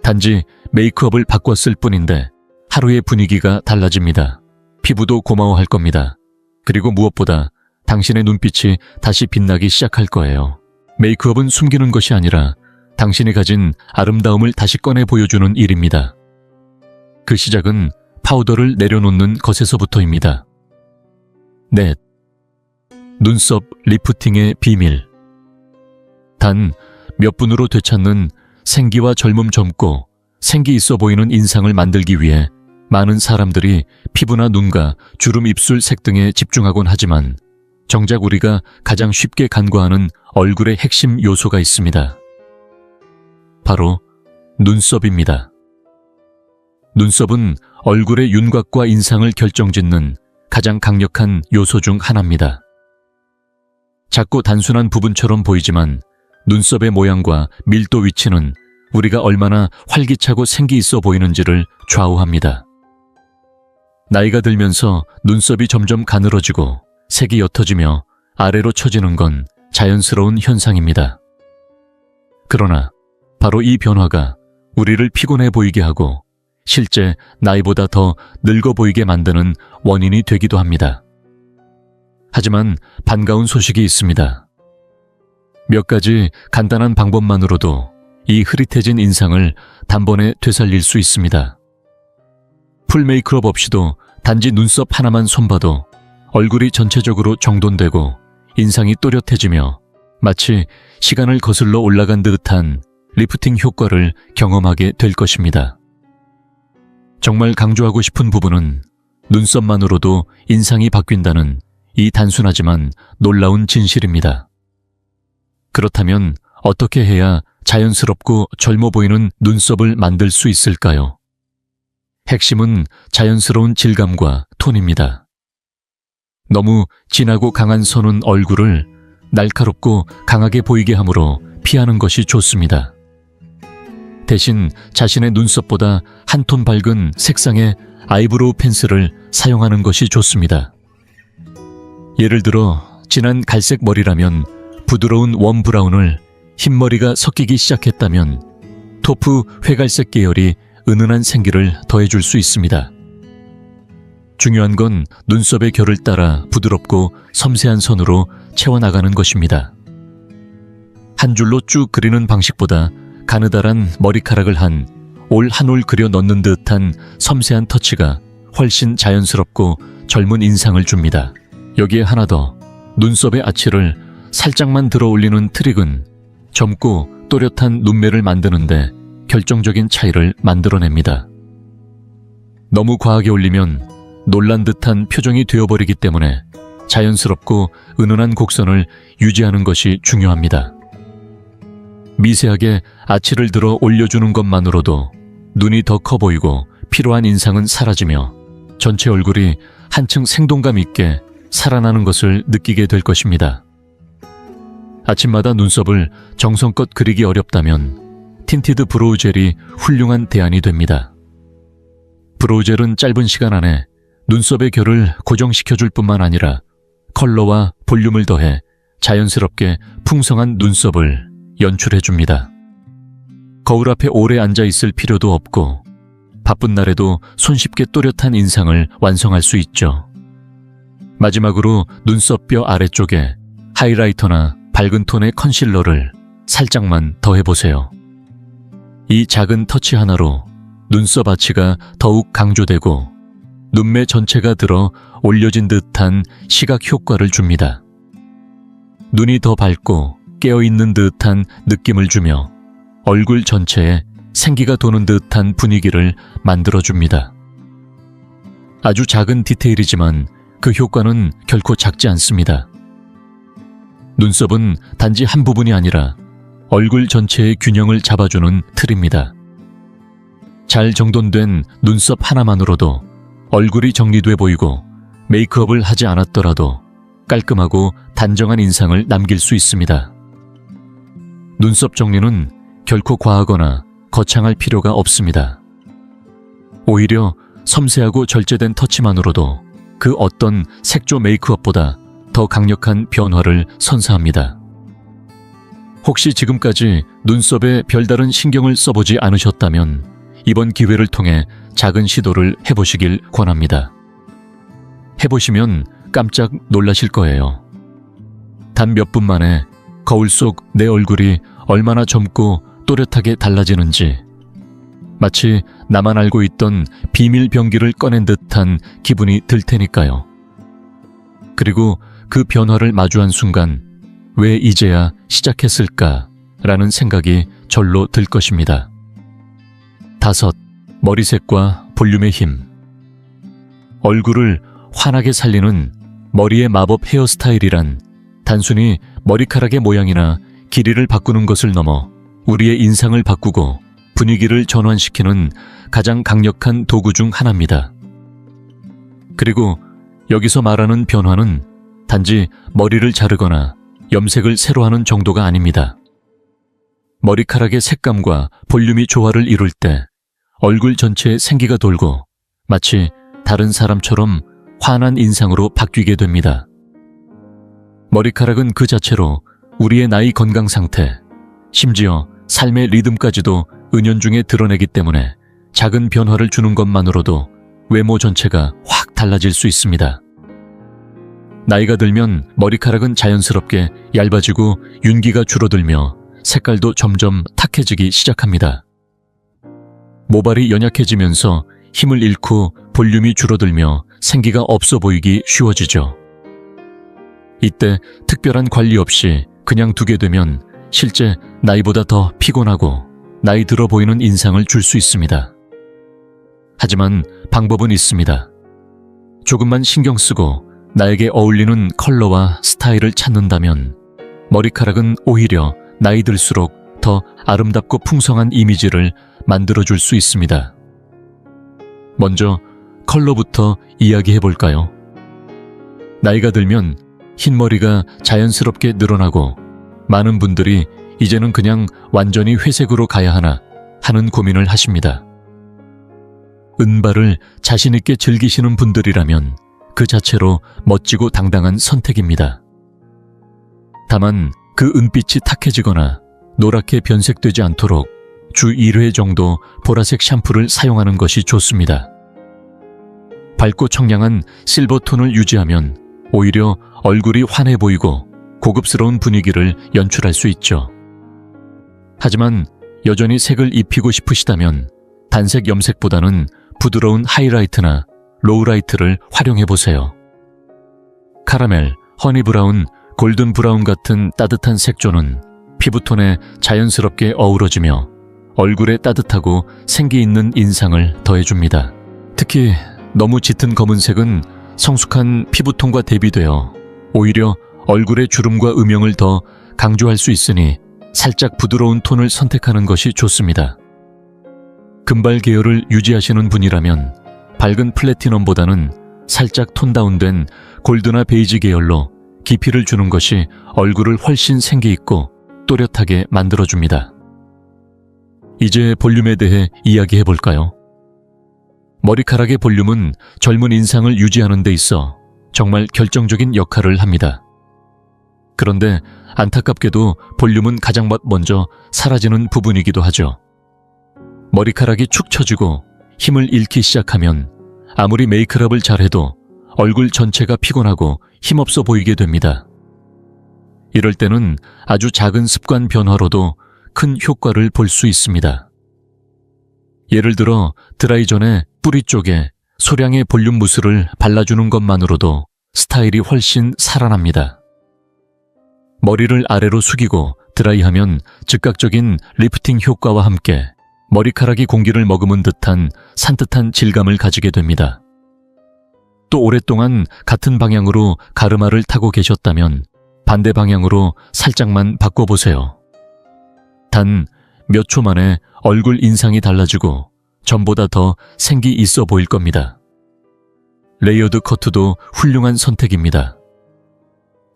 단지 메이크업을 바꿨을 뿐인데 하루의 분위기가 달라집니다. 피부도 고마워할 겁니다. 그리고 무엇보다 당신의 눈빛이 다시 빛나기 시작할 거예요. 메이크업은 숨기는 것이 아니라 당신이 가진 아름다움을 다시 꺼내 보여주는 일입니다. 그 시작은 파우더를 내려놓는 것에서부터입니다. 넷, 눈썹 리프팅의 비밀. 단 몇 분으로 되찾는 생기와 젊음 젊고 생기 있어 보이는 인상을 만들기 위해 많은 사람들이 피부나 눈과 주름 입술 색 등에 집중하곤 하지만 정작 우리가 가장 쉽게 간과하는 얼굴의 핵심 요소가 있습니다. 바로 눈썹입니다. 눈썹은 얼굴의 윤곽과 인상을 결정짓는 가장 강력한 요소 중 하나입니다. 작고 단순한 부분처럼 보이지만 눈썹의 모양과 밀도 위치는 우리가 얼마나 활기차고 생기 있어 보이는지를 좌우합니다. 나이가 들면서 눈썹이 점점 가늘어지고 색이 옅어지며 아래로 처지는 건 자연스러운 현상입니다. 그러나 바로 이 변화가 우리를 피곤해 보이게 하고 실제 나이보다 더 늙어 보이게 만드는 원인이 되기도 합니다. 하지만 반가운 소식이 있습니다. 몇 가지 간단한 방법만으로도 이 흐릿해진 인상을 단번에 되살릴 수 있습니다. 풀 메이크업 없이도 단지 눈썹 하나만 손봐도 얼굴이 전체적으로 정돈되고 인상이 또렷해지며 마치 시간을 거슬러 올라간 듯한 리프팅 효과를 경험하게 될 것입니다. 정말 강조하고 싶은 부분은 눈썹만으로도 인상이 바뀐다는 이 단순하지만 놀라운 진실입니다. 그렇다면 어떻게 해야 자연스럽고 젊어 보이는 눈썹을 만들 수 있을까요? 핵심은 자연스러운 질감과 톤입니다. 너무 진하고 강한 선은 얼굴을 날카롭고 강하게 보이게 하므로 피하는 것이 좋습니다. 대신 자신의 눈썹보다 한 톤 밝은 색상의 아이브로우 펜슬을 사용하는 것이 좋습니다. 예를 들어 진한 갈색 머리라면 부드러운 웜 브라운을 흰머리가 섞이기 시작했다면 토프 회갈색 계열이 은은한 생기를 더해줄 수 있습니다. 중요한 건 눈썹의 결을 따라 부드럽고 섬세한 선으로 채워나가는 것입니다. 한 줄로 쭉 그리는 방식보다 가느다란 머리카락을 올 한 올 그려 넣는 듯한 섬세한 터치가 훨씬 자연스럽고 젊은 인상을 줍니다. 여기에 하나 더, 눈썹의 아치를 살짝만 들어 올리는 트릭은 젊고 또렷한 눈매를 만드는데 결정적인 차이를 만들어냅니다. 너무 과하게 올리면 놀란 듯한 표정이 되어버리기 때문에 자연스럽고 은은한 곡선을 유지하는 것이 중요합니다. 미세하게 아치를 들어 올려주는 것만으로도 눈이 더 커 보이고 피로한 인상은 사라지며 전체 얼굴이 한층 생동감 있게 살아나는 것을 느끼게 될 것입니다. 아침마다 눈썹을 정성껏 그리기 어렵다면 틴티드 브로우 젤이 훌륭한 대안이 됩니다. 브로우 젤은 짧은 시간 안에 눈썹의 결을 고정시켜줄 뿐만 아니라 컬러와 볼륨을 더해 자연스럽게 풍성한 눈썹을 연출해줍니다. 거울 앞에 오래 앉아 있을 필요도 없고 바쁜 날에도 손쉽게 또렷한 인상을 완성할 수 있죠. 마지막으로 눈썹뼈 아래쪽에 하이라이터나 밝은 톤의 컨실러를 살짝만 더해보세요. 이 작은 터치 하나로 눈썹 아치가 더욱 강조되고 눈매 전체가 들어 올려진 듯한 시각 효과를 줍니다. 눈이 더 밝고 깨어있는 듯한 느낌을 주며 얼굴 전체에 생기가 도는 듯한 분위기를 만들어줍니다. 아주 작은 디테일이지만 그 효과는 결코 작지 않습니다. 눈썹은 단지 한 부분이 아니라 얼굴 전체의 균형을 잡아주는 틀입니다. 잘 정돈된 눈썹 하나만으로도 얼굴이 정리돼 보이고 메이크업을 하지 않았더라도 깔끔하고 단정한 인상을 남길 수 있습니다. 눈썹 정리는 결코 과하거나 거창할 필요가 없습니다. 오히려 섬세하고 절제된 터치만으로도 그 어떤 색조 메이크업보다 더 강력한 변화를 선사합니다. 혹시 지금까지 눈썹에 별다른 신경을 써보지 않으셨다면 이번 기회를 통해 작은 시도를 해보시길 권합니다. 해보시면 깜짝 놀라실 거예요. 단 몇 분 만에 거울 속 내 얼굴이 얼마나 젊고 또렷하게 달라지는지, 마치 나만 알고 있던 비밀 병기를 꺼낸 듯한 기분이 들 테니까요. 그리고 그 변화를 마주한 순간 왜 이제야 시작했을까라는 생각이 절로 들 것입니다. 5. 머리색과 볼륨의 힘. 얼굴을 환하게 살리는 머리의 마법 헤어스타일이란 단순히 머리카락의 모양이나 길이를 바꾸는 것을 넘어 우리의 인상을 바꾸고 분위기를 전환시키는 가장 강력한 도구 중 하나입니다. 그리고 여기서 말하는 변화는 단지 머리를 자르거나 염색을 새로 하는 정도가 아닙니다. 머리카락의 색감과 볼륨이 조화를 이룰 때 얼굴 전체에 생기가 돌고 마치 다른 사람처럼 환한 인상으로 바뀌게 됩니다. 머리카락은 그 자체로 우리의 나이 건강 상태, 심지어 삶의 리듬까지도 은연중에 드러내기 때문에 작은 변화를 주는 것만으로도 외모 전체가 확 달라질 수 있습니다. 나이가 들면 머리카락은 자연스럽게 얇아지고 윤기가 줄어들며 색깔도 점점 탁해지기 시작합니다. 모발이 연약해지면서 힘을 잃고 볼륨이 줄어들며 생기가 없어 보이기 쉬워지죠. 이때 특별한 관리 없이 그냥 두게 되면 실제 나이보다 더 피곤하고 나이 들어 보이는 인상을 줄 수 있습니다. 하지만 방법은 있습니다. 조금만 신경 쓰고 나에게 어울리는 컬러와 스타일을 찾는다면 머리카락은 오히려 나이 들수록 더 아름답고 풍성한 이미지를 만들어줄 수 있습니다. 먼저 컬러부터 이야기해 볼까요? 나이가 들면 흰머리가 자연스럽게 늘어나고 많은 분들이 이제는 그냥 완전히 회색으로 가야 하나 하는 고민을 하십니다. 은발을 자신있게 즐기시는 분들이라면 그 자체로 멋지고 당당한 선택입니다. 다만 그 은빛이 탁해지거나 노랗게 변색되지 않도록 주 1회 정도 보라색 샴푸를 사용하는 것이 좋습니다. 밝고 청량한 실버톤을 유지하면 오히려 얼굴이 환해 보이고 고급스러운 분위기를 연출할 수 있죠. 하지만 여전히 색을 입히고 싶으시다면 단색 염색보다는 부드러운 하이라이트나 로우라이트를 활용해보세요. 카라멜, 허니브라운, 골든브라운 같은 따뜻한 색조는 피부톤에 자연스럽게 어우러지며 얼굴에 따뜻하고 생기 있는 인상을 더해줍니다. 특히 너무 짙은 검은색은 성숙한 피부톤과 대비되어 오히려 얼굴의 주름과 음영을 더 강조할 수 있으니 살짝 부드러운 톤을 선택하는 것이 좋습니다. 금발 계열을 유지하시는 분이라면 밝은 플래티넘보다는 살짝 톤 다운된 골드나 베이지 계열로 깊이를 주는 것이 얼굴을 훨씬 생기 있고 또렷하게 만들어줍니다. 이제 볼륨에 대해 이야기해 볼까요? 머리카락의 볼륨은 젊은 인상을 유지하는 데 있어 정말 결정적인 역할을 합니다. 그런데 안타깝게도 볼륨은 가장 먼저 사라지는 부분이기도 하죠. 머리카락이 축 처지고 힘을 잃기 시작하면 아무리 메이크업을 잘해도 얼굴 전체가 피곤하고 힘없어 보이게 됩니다. 이럴 때는 아주 작은 습관 변화로도 큰 효과를 볼 수 있습니다. 예를 들어 드라이 전에 뿌리 쪽에 소량의 볼륨 무스를 발라주는 것만으로도 스타일이 훨씬 살아납니다. 머리를 아래로 숙이고 드라이하면 즉각적인 리프팅 효과와 함께 머리카락이 공기를 머금은 듯한 산뜻한 질감을 가지게 됩니다. 또 오랫동안 같은 방향으로 가르마를 타고 계셨다면 반대 방향으로 살짝만 바꿔보세요. 단 몇 초 만에 얼굴 인상이 달라지고 전보다 더 생기 있어 보일 겁니다. 레이어드 커트도 훌륭한 선택입니다.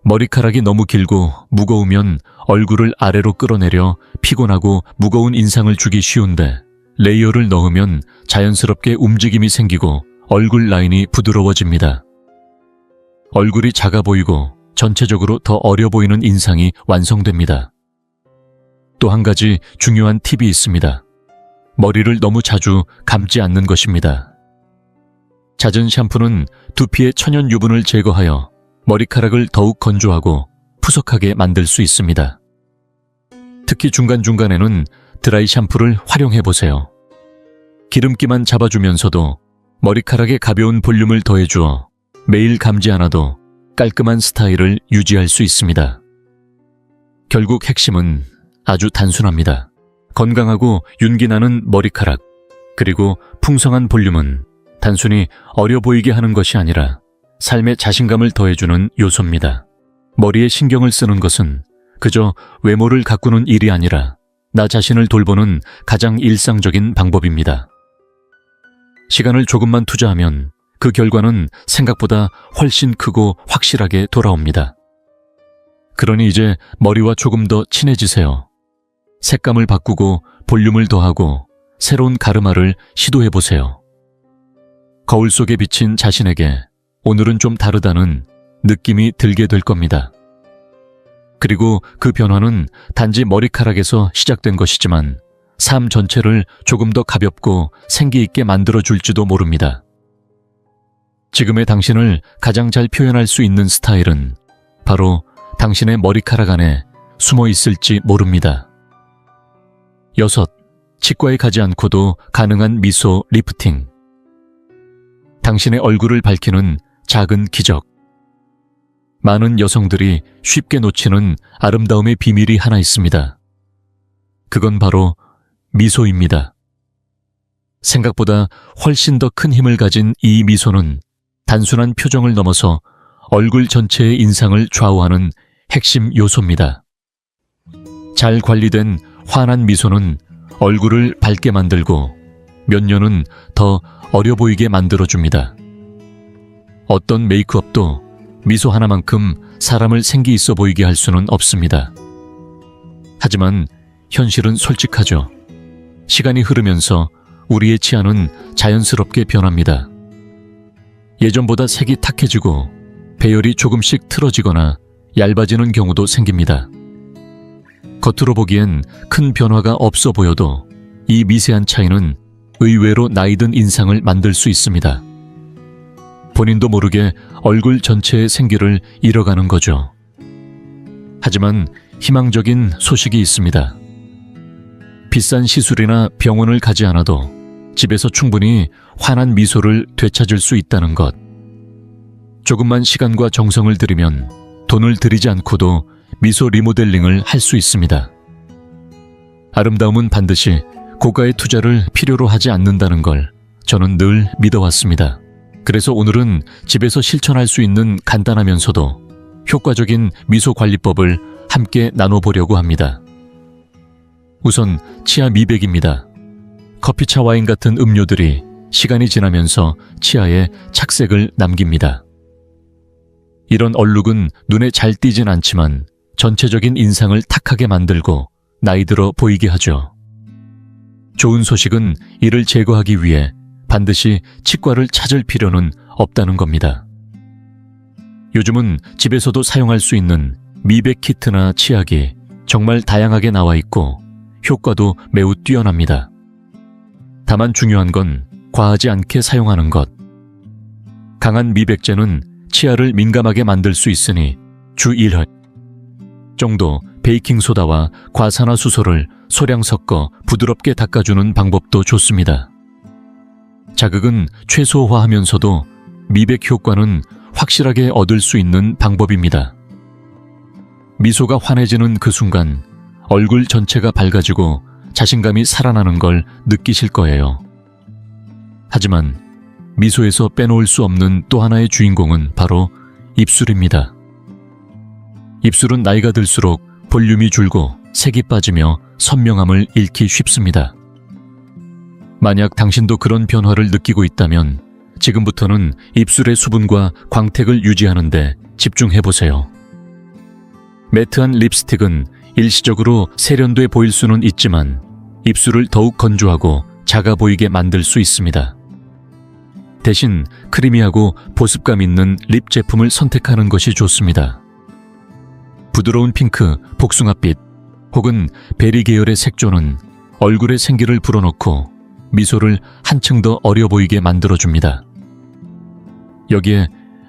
머리카락이 너무 길고 무거우면 얼굴을 아래로 끌어내려 피곤하고 무거운 인상을 주기 쉬운데 레이어를 넣으면 자연스럽게 움직임이 생기고 얼굴 라인이 부드러워집니다. 얼굴이 작아 보이고 전체적으로 더 어려 보이는 인상이 완성됩니다. 또 한 가지 중요한 팁이 있습니다. 머리를 너무 자주 감지 않는 것입니다. 잦은 샴푸는 두피의 천연 유분을 제거하여 머리카락을 더욱 건조하고 푸석하게 만들 수 있습니다. 특히 중간중간에는 드라이 샴푸를 활용해보세요. 기름기만 잡아주면서도 머리카락에 가벼운 볼륨을 더해주어 매일 감지 않아도 깔끔한 스타일을 유지할 수 있습니다. 결국 핵심은 아주 단순합니다. 건강하고 윤기나는 머리카락, 그리고 풍성한 볼륨은 단순히 어려 보이게 하는 것이 아니라 삶에 자신감을 더해주는 요소입니다. 머리에 신경을 쓰는 것은 그저 외모를 가꾸는 일이 아니라 나 자신을 돌보는 가장 일상적인 방법입니다. 시간을 조금만 투자하면 그 결과는 생각보다 훨씬 크고 확실하게 돌아옵니다. 그러니 이제 머리와 조금 더 친해지세요. 색감을 바꾸고 볼륨을 더하고 새로운 가르마를 시도해보세요. 거울 속에 비친 자신에게 오늘은 좀 다르다는 느낌이 들게 될 겁니다. 그리고 그 변화는 단지 머리카락에서 시작된 것이지만 삶 전체를 조금 더 가볍고 생기 있게 만들어줄지도 모릅니다. 지금의 당신을 가장 잘 표현할 수 있는 스타일은 바로 당신의 머리카락 안에 숨어 있을지 모릅니다. 6. 치과에 가지 않고도 가능한 미소 리프팅. 당신의 얼굴을 밝히는 작은 기적. 많은 여성들이 쉽게 놓치는 아름다움의 비밀이 하나 있습니다. 그건 바로 미소입니다. 생각보다 훨씬 더 큰 힘을 가진 이 미소는 단순한 표정을 넘어서 얼굴 전체의 인상을 좌우하는 핵심 요소입니다. 잘 관리된 환한 미소는 얼굴을 밝게 만들고 몇 년은 더 어려 보이게 만들어줍니다. 어떤 메이크업도 미소 하나만큼 사람을 생기 있어 보이게 할 수는 없습니다. 하지만 현실은 솔직하죠. 시간이 흐르면서 우리의 치아는 자연스럽게 변합니다. 예전보다 색이 탁해지고 배열이 조금씩 틀어지거나 얇아지는 경우도 생깁니다. 겉으로 보기엔 큰 변화가 없어 보여도 이 미세한 차이는 의외로 나이든 인상을 만들 수 있습니다. 본인도 모르게 얼굴 전체의 생기를 잃어가는 거죠. 하지만 희망적인 소식이 있습니다. 비싼 시술이나 병원을 가지 않아도 집에서 충분히 환한 미소를 되찾을 수 있다는 것. 조금만 시간과 정성을 들이면 돈을 들이지 않고도 미소 리모델링을 할 수 있습니다. 아름다움은 반드시 고가의 투자를 필요로 하지 않는다는 걸 저는 늘 믿어왔습니다. 그래서 오늘은 집에서 실천할 수 있는 간단하면서도 효과적인 미소 관리법을 함께 나눠보려고 합니다. 우선 치아 미백입니다. 커피차 와인 같은 음료들이 시간이 지나면서 치아에 착색을 남깁니다. 이런 얼룩은 눈에 잘 띄진 않지만 전체적인 인상을 탁하게 만들고 나이 들어 보이게 하죠. 좋은 소식은 이를 제거하기 위해 반드시 치과를 찾을 필요는 없다는 겁니다. 요즘은 집에서도 사용할 수 있는 미백 키트나 치약이 정말 다양하게 나와 있고 효과도 매우 뛰어납니다. 다만 중요한 건 과하지 않게 사용하는 것. 강한 미백제는 치아를 민감하게 만들 수 있으니 주 1회 정도 베이킹소다와 과산화수소를 소량 섞어 부드럽게 닦아주는 방법도 좋습니다. 자극은 최소화하면서도 미백 효과는 확실하게 얻을 수 있는 방법입니다. 미소가 환해지는 그 순간 얼굴 전체가 밝아지고 자신감이 살아나는 걸 느끼실 거예요. 하지만 미소에서 빼놓을 수 없는 또 하나의 주인공은 바로 입술입니다. 입술은 나이가 들수록 볼륨이 줄고 색이 빠지며 선명함을 잃기 쉽습니다. 만약 당신도 그런 변화를 느끼고 있다면 지금부터는 입술의 수분과 광택을 유지하는 데 집중해보세요. 매트한 립스틱은 일시적으로 세련돼 보일 수는 있지만 입술을 더욱 건조하고 작아 보이게 만들 수 있습니다. 대신 크리미하고 보습감 있는 립 제품을 선택하는 것이 좋습니다. 부드러운 핑크, 복숭아빛 혹은 베리 계열의 색조는 얼굴에 생기를 불어넣고 미소를 한층 더 어려 보이게 만들어줍니다. 여기에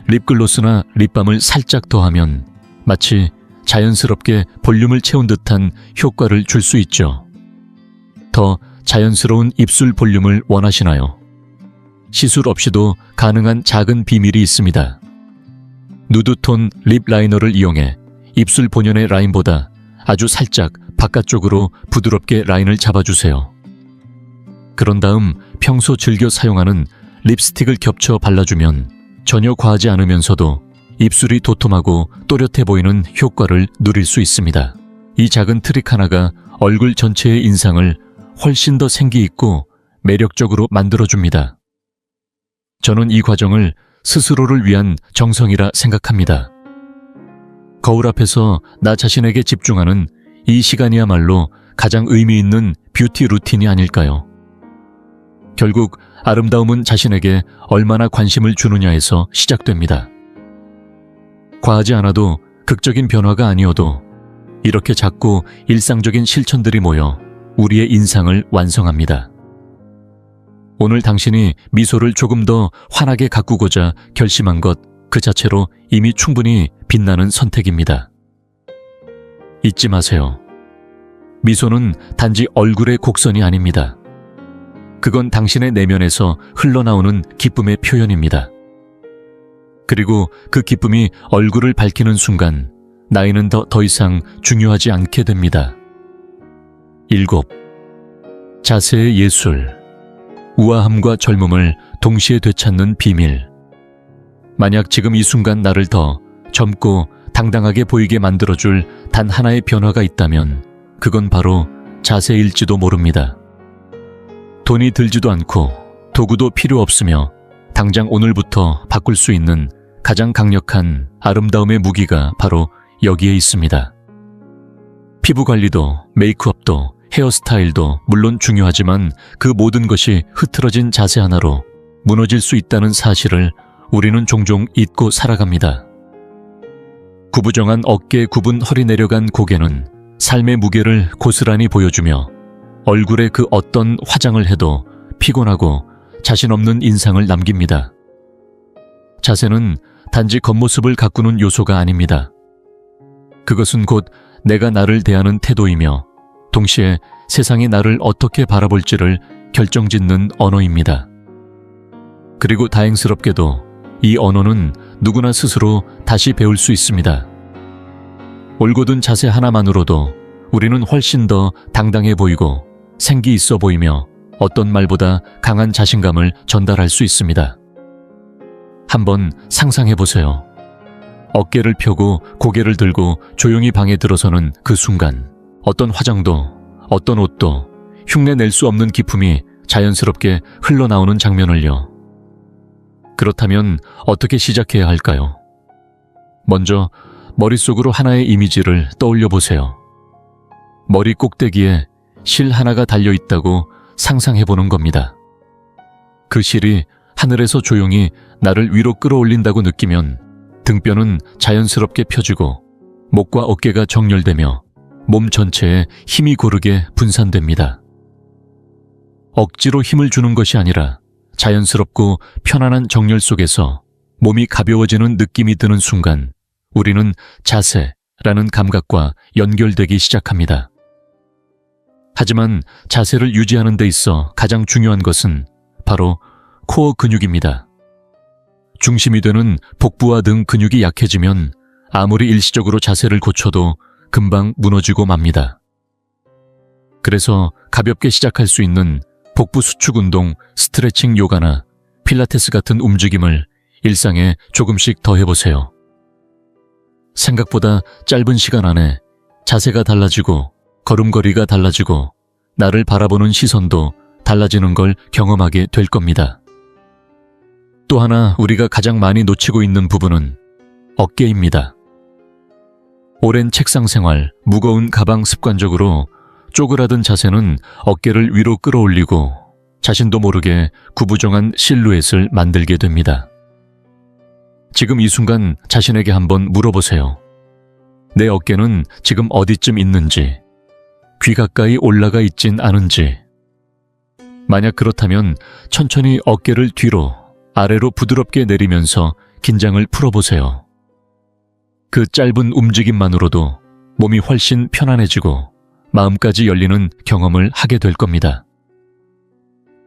립글로스나 립밤을 살짝 더하면 마치 자연스럽게 볼륨을 채운 듯한 효과를 줄 수 있죠. 더 자연스러운 입술 볼륨을 원하시나요? 시술 없이도 가능한 작은 비밀이 있습니다. 누드톤 립 라이너를 이용해 입술 본연의 라인보다 아주 살짝 바깥쪽으로 부드럽게 라인을 잡아주세요. 그런 다음 평소 즐겨 사용하는 립스틱을 겹쳐 발라주면 전혀 과하지 않으면서도 입술이 도톰하고 또렷해 보이는 효과를 누릴 수 있습니다. 이 작은 트릭 하나가 얼굴 전체의 인상을 훨씬 더 생기 있고 매력적으로 만들어줍니다. 저는 이 과정을 스스로를 위한 정성이라 생각합니다. 거울 앞에서 나 자신에게 집중하는 이 시간이야말로 가장 의미 있는 뷰티 루틴이 아닐까요? 결국 아름다움은 자신에게 얼마나 관심을 주느냐에서 시작됩니다. 과하지 않아도 극적인 변화가 아니어도 이렇게 작고 일상적인 실천들이 모여 우리의 인상을 완성합니다. 오늘 당신이 미소를 조금 더 환하게 가꾸고자 결심한 것 그 자체로 이미 충분히 빛나는 선택입니다. 잊지 마세요. 미소는 단지 얼굴의 곡선이 아닙니다. 그건 당신의 내면에서 흘러나오는 기쁨의 표현입니다. 그리고 그 기쁨이 얼굴을 밝히는 순간 나이는 더 이상 중요하지 않게 됩니다. 7. 자세의 예술. 우아함과 젊음을 동시에 되찾는 비밀. 만약 지금 이 순간 나를 더 젊고 당당하게 보이게 만들어줄 단 하나의 변화가 있다면 그건 바로 자세일지도 모릅니다. 돈이 들지도 않고 도구도 필요 없으며 당장 오늘부터 바꿀 수 있는 가장 강력한 아름다움의 무기가 바로 여기에 있습니다. 피부 관리도 메이크업도 헤어스타일도 물론 중요하지만 그 모든 것이 흐트러진 자세 하나로 무너질 수 있다는 사실을 우리는 종종 잊고 살아갑니다. 구부정한 어깨, 굽은 허리, 내려간 고개는 삶의 무게를 고스란히 보여주며 얼굴에 그 어떤 화장을 해도 피곤하고 자신 없는 인상을 남깁니다. 자세는 단지 겉모습을 가꾸는 요소가 아닙니다. 그것은 곧 내가 나를 대하는 태도이며 동시에 세상이 나를 어떻게 바라볼지를 결정짓는 언어입니다. 그리고 다행스럽게도 이 언어는 누구나 스스로 다시 배울 수 있습니다. 올곧은 자세 하나만으로도 우리는 훨씬 더 당당해 보이고 생기 있어 보이며 어떤 말보다 강한 자신감을 전달할 수 있습니다. 한번 상상해 보세요. 어깨를 펴고 고개를 들고 조용히 방에 들어서는 그 순간 어떤 화장도 어떤 옷도 흉내 낼 수 없는 기품이 자연스럽게 흘러나오는 장면을요. 그렇다면 어떻게 시작해야 할까요? 먼저 머릿속으로 하나의 이미지를 떠올려 보세요. 머리 꼭대기에 실 하나가 달려있다고 상상해 보는 겁니다. 그 실이 하늘에서 조용히 나를 위로 끌어올린다고 느끼면 등뼈는 자연스럽게 펴지고 목과 어깨가 정렬되며 몸 전체에 힘이 고르게 분산됩니다. 억지로 힘을 주는 것이 아니라 자연스럽고 편안한 정렬 속에서 몸이 가벼워지는 느낌이 드는 순간 우리는 자세라는 감각과 연결되기 시작합니다. 하지만 자세를 유지하는 데 있어 가장 중요한 것은 바로 코어 근육입니다. 중심이 되는 복부와 등 근육이 약해지면 아무리 일시적으로 자세를 고쳐도 금방 무너지고 맙니다. 그래서 가볍게 시작할 수 있는 복부 수축 운동, 스트레칭 요가나 필라테스 같은 움직임을 일상에 조금씩 더 해보세요. 생각보다 짧은 시간 안에 자세가 달라지고 걸음걸이가 달라지고 나를 바라보는 시선도 달라지는 걸 경험하게 될 겁니다. 또 하나 우리가 가장 많이 놓치고 있는 부분은 어깨입니다. 오랜 책상 생활, 무거운 가방 습관적으로 쪼그라든 자세는 어깨를 위로 끌어올리고 자신도 모르게 구부정한 실루엣을 만들게 됩니다. 지금 이 순간 자신에게 한번 물어보세요. 내 어깨는 지금 어디쯤 있는지, 귀 가까이 올라가 있진 않은지. 만약 그렇다면 천천히 어깨를 뒤로, 아래로 부드럽게 내리면서 긴장을 풀어보세요. 그 짧은 움직임만으로도 몸이 훨씬 편안해지고 마음까지 열리는 경험을 하게 될 겁니다.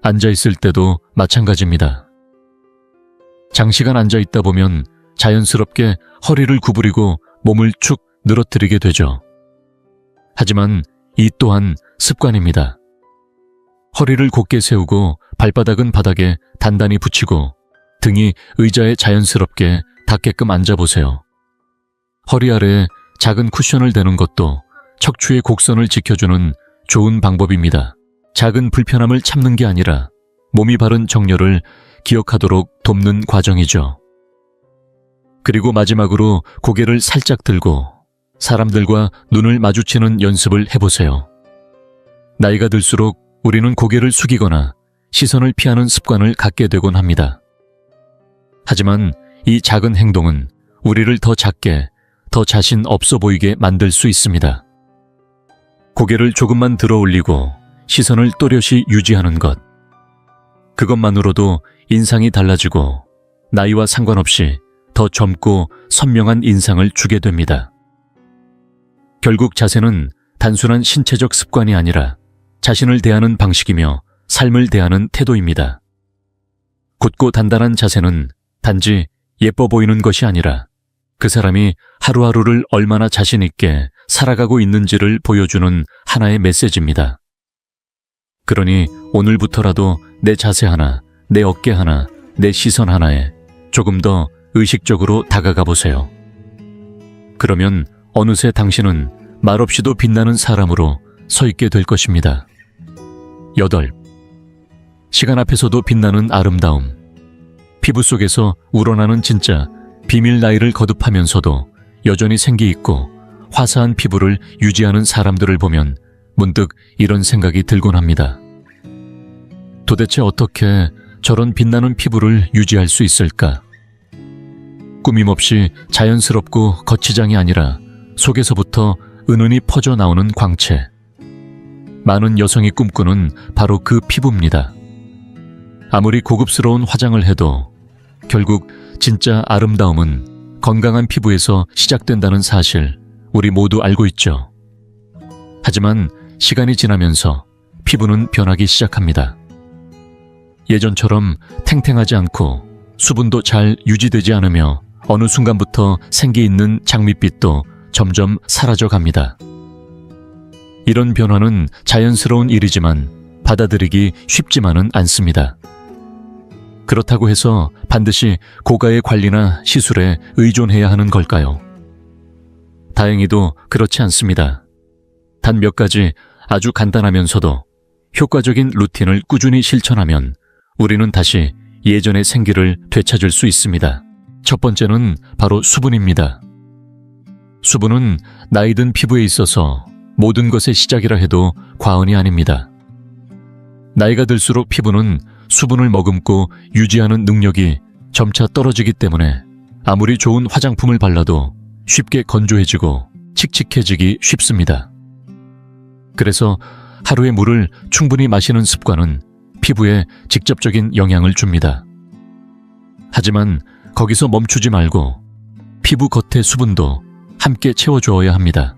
앉아있을 때도 마찬가지입니다. 장시간 앉아있다 보면 자연스럽게 허리를 구부리고 몸을 축 늘어뜨리게 되죠. 하지만 이 또한 습관입니다. 허리를 곧게 세우고 발바닥은 바닥에 단단히 붙이고 등이 의자에 자연스럽게 닿게끔 앉아보세요. 허리 아래에 작은 쿠션을 대는 것도 척추의 곡선을 지켜주는 좋은 방법입니다. 작은 불편함을 참는 게 아니라 몸이 바른 정렬을 기억하도록 돕는 과정이죠. 그리고 마지막으로 고개를 살짝 들고 사람들과 눈을 마주치는 연습을 해보세요. 나이가 들수록 우리는 고개를 숙이거나 시선을 피하는 습관을 갖게 되곤 합니다. 하지만 이 작은 행동은 우리를 더 작게, 더 자신 없어 보이게 만들 수 있습니다. 고개를 조금만 들어 올리고 시선을 또렷이 유지하는 것. 그것만으로도 인상이 달라지고 나이와 상관없이 더 젊고 선명한 인상을 주게 됩니다. 결국 자세는 단순한 신체적 습관이 아니라 자신을 대하는 방식이며 삶을 대하는 태도입니다. 곧고 단단한 자세는 단지 예뻐 보이는 것이 아니라 그 사람이 하루하루를 얼마나 자신 있게 살아가고 있는지를 보여주는 하나의 메시지입니다. 그러니 오늘부터라도 내 자세 하나, 내 어깨 하나, 내 시선 하나에 조금 더 의식적으로 다가가 보세요. 그러면 어느새 당신은 말없이도 빛나는 사람으로 서 있게 될 것입니다. 8. 시간 앞에서도 빛나는 아름다움. 피부 속에서 우러나는 진짜 비밀 나이를 거듭하면서도 여전히 생기 있고 화사한 피부를 유지하는 사람들을 보면 문득 이런 생각이 들곤 합니다. 도대체 어떻게 저런 빛나는 피부를 유지할 수 있을까? 꾸밈없이 자연스럽고 거치장이 아니라 속에서부터 은은히 퍼져 나오는 광채. 많은 여성이 꿈꾸는 바로 그 피부입니다. 아무리 고급스러운 화장을 해도 결국 진짜 아름다움은 건강한 피부에서 시작된다는 사실 우리 모두 알고 있죠. 하지만 시간이 지나면서 피부는 변하기 시작합니다. 예전처럼 탱탱하지 않고 수분도 잘 유지되지 않으며 어느 순간부터 생기 있는 장밋빛도 점점 사라져 갑니다. 이런 변화는 자연스러운 일이지만 받아들이기 쉽지만은 않습니다. 그렇다고 해서 반드시 고가의 관리나 시술에 의존해야 하는 걸까요? 다행히도 그렇지 않습니다. 단 몇 가지 아주 간단하면서도 효과적인 루틴을 꾸준히 실천하면 우리는 다시 예전의 생기를 되찾을 수 있습니다. 첫 번째는 바로 수분입니다. 수분은 나이 든 피부에 있어서 모든 것의 시작이라 해도 과언이 아닙니다. 나이가 들수록 피부는 수분을 머금고 유지하는 능력이 점차 떨어지기 때문에 아무리 좋은 화장품을 발라도 쉽게 건조해지고 칙칙해지기 쉽습니다. 그래서 하루에 물을 충분히 마시는 습관은 피부에 직접적인 영향을 줍니다. 하지만 거기서 멈추지 말고 피부 겉의 수분도 함께 채워주어야 합니다.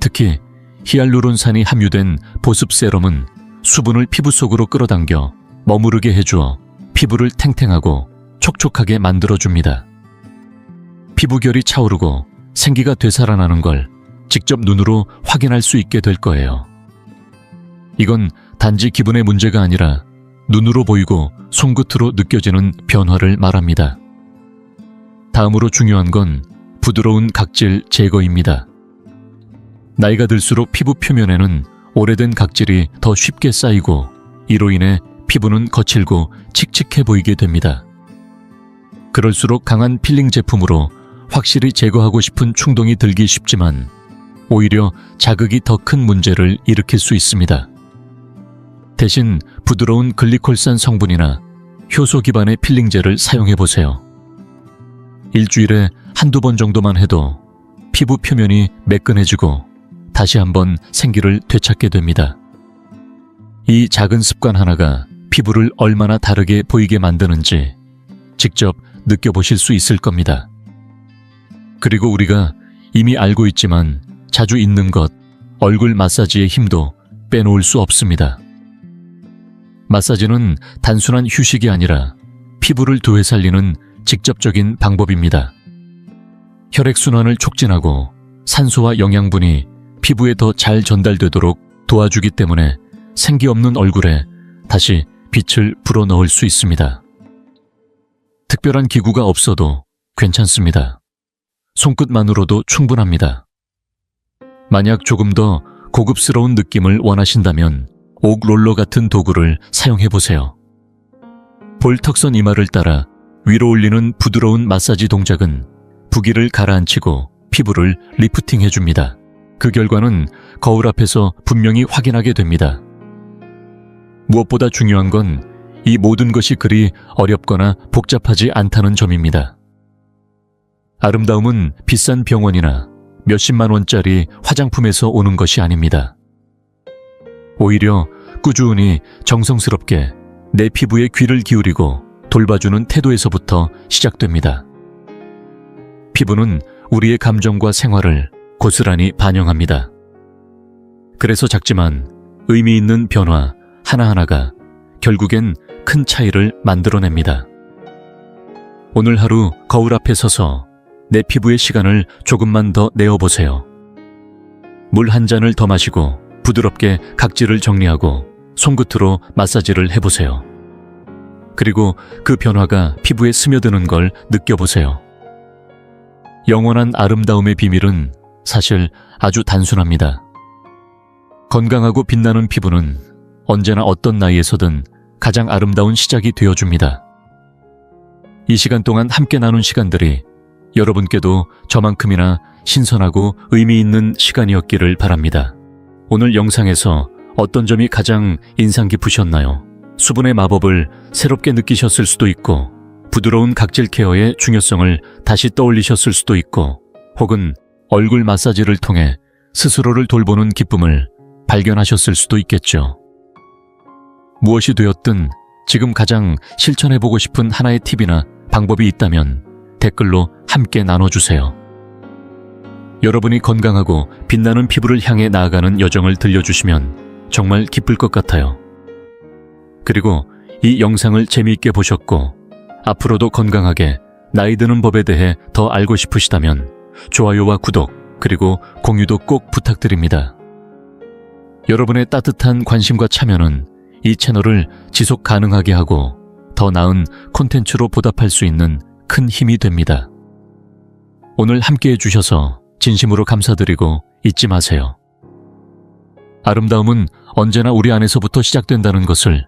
특히 히알루론산이 함유된 보습 세럼은 수분을 피부 속으로 끌어당겨 머무르게 해주어 피부를 탱탱하고 촉촉하게 만들어줍니다. 피부결이 차오르고 생기가 되살아나는 걸 직접 눈으로 확인할 수 있게 될 거예요. 이건 단지 기분의 문제가 아니라 눈으로 보이고 손끝으로 느껴지는 변화를 말합니다. 다음으로 중요한 건 부드러운 각질 제거입니다. 나이가 들수록 피부 표면에는 오래된 각질이 더 쉽게 쌓이고 이로 인해 피부는 거칠고 칙칙해 보이게 됩니다. 그럴수록 강한 필링 제품으로 확실히 제거하고 싶은 충동이 들기 쉽지만 오히려 자극이 더 큰 문제를 일으킬 수 있습니다. 대신 부드러운 글리콜산 성분이나 효소 기반의 필링제를 사용해보세요. 일주일에 한두 번 정도만 해도 피부 표면이 매끈해지고 다시 한번 생기를 되찾게 됩니다. 이 작은 습관 하나가 피부를 얼마나 다르게 보이게 만드는지 직접 느껴보실 수 있을 겁니다. 그리고 우리가 이미 알고 있지만 자주 잊는 것, 얼굴 마사지의 힘도 빼놓을 수 없습니다. 마사지는 단순한 휴식이 아니라 피부를 되살리는 직접적인 방법입니다. 혈액순환을 촉진하고 산소와 영양분이 피부에 더 잘 전달되도록 도와주기 때문에 생기 없는 얼굴에 다시 빛을 불어넣을 수 있습니다. 특별한 기구가 없어도 괜찮습니다. 손끝만으로도 충분합니다. 만약 조금 더 고급스러운 느낌을 원하신다면 옥 롤러 같은 도구를 사용해보세요. 볼턱선 이마를 따라 위로 올리는 부드러운 마사지 동작은 부기를 가라앉히고 피부를 리프팅해줍니다. 그 결과는 거울 앞에서 분명히 확인하게 됩니다. 무엇보다 중요한 건 이 모든 것이 그리 어렵거나 복잡하지 않다는 점입니다. 아름다움은 비싼 병원이나 몇십만 원짜리 화장품에서 오는 것이 아닙니다. 오히려 꾸준히 정성스럽게 내 피부에 귀를 기울이고 돌봐주는 태도에서부터 시작됩니다. 피부는 우리의 감정과 생활을 고스란히 반영합니다. 그래서 작지만 의미 있는 변화 하나하나가 결국엔 큰 차이를 만들어냅니다. 오늘 하루 거울 앞에 서서 내 피부의 시간을 조금만 더 내어보세요. 물 한 잔을 더 마시고 부드럽게 각질을 정리하고 손끝으로 마사지를 해보세요. 그리고 그 변화가 피부에 스며드는 걸 느껴보세요. 영원한 아름다움의 비밀은 사실 아주 단순합니다. 건강하고 빛나는 피부는 언제나 어떤 나이에서든 가장 아름다운 시작이 되어줍니다. 이 시간 동안 함께 나눈 시간들이 여러분께도 저만큼이나 신선하고 의미 있는 시간이었기를 바랍니다. 오늘 영상에서 어떤 점이 가장 인상 깊으셨나요? 수분의 마법을 새롭게 느끼셨을 수도 있고, 부드러운 각질 케어의 중요성을 다시 떠올리셨을 수도 있고, 혹은 얼굴 마사지를 통해 스스로를 돌보는 기쁨을 발견하셨을 수도 있겠죠. 무엇이 되었든 지금 가장 실천해보고 싶은 하나의 팁이나 방법이 있다면 댓글로 함께 나눠주세요. 여러분이 건강하고 빛나는 피부를 향해 나아가는 여정을 들려주시면 정말 기쁠 것 같아요. 그리고 이 영상을 재미있게 보셨고 앞으로도 건강하게 나이 드는 법에 대해 더 알고 싶으시다면 좋아요와 구독 그리고 공유도 꼭 부탁드립니다. 여러분의 따뜻한 관심과 참여는 이 채널을 지속 가능하게 하고 더 나은 콘텐츠로 보답할 수 있는 큰 힘이 됩니다. 오늘 함께해 주셔서 진심으로 감사드리고 잊지 마세요. 아름다움은 언제나 우리 안에서부터 시작된다는 것을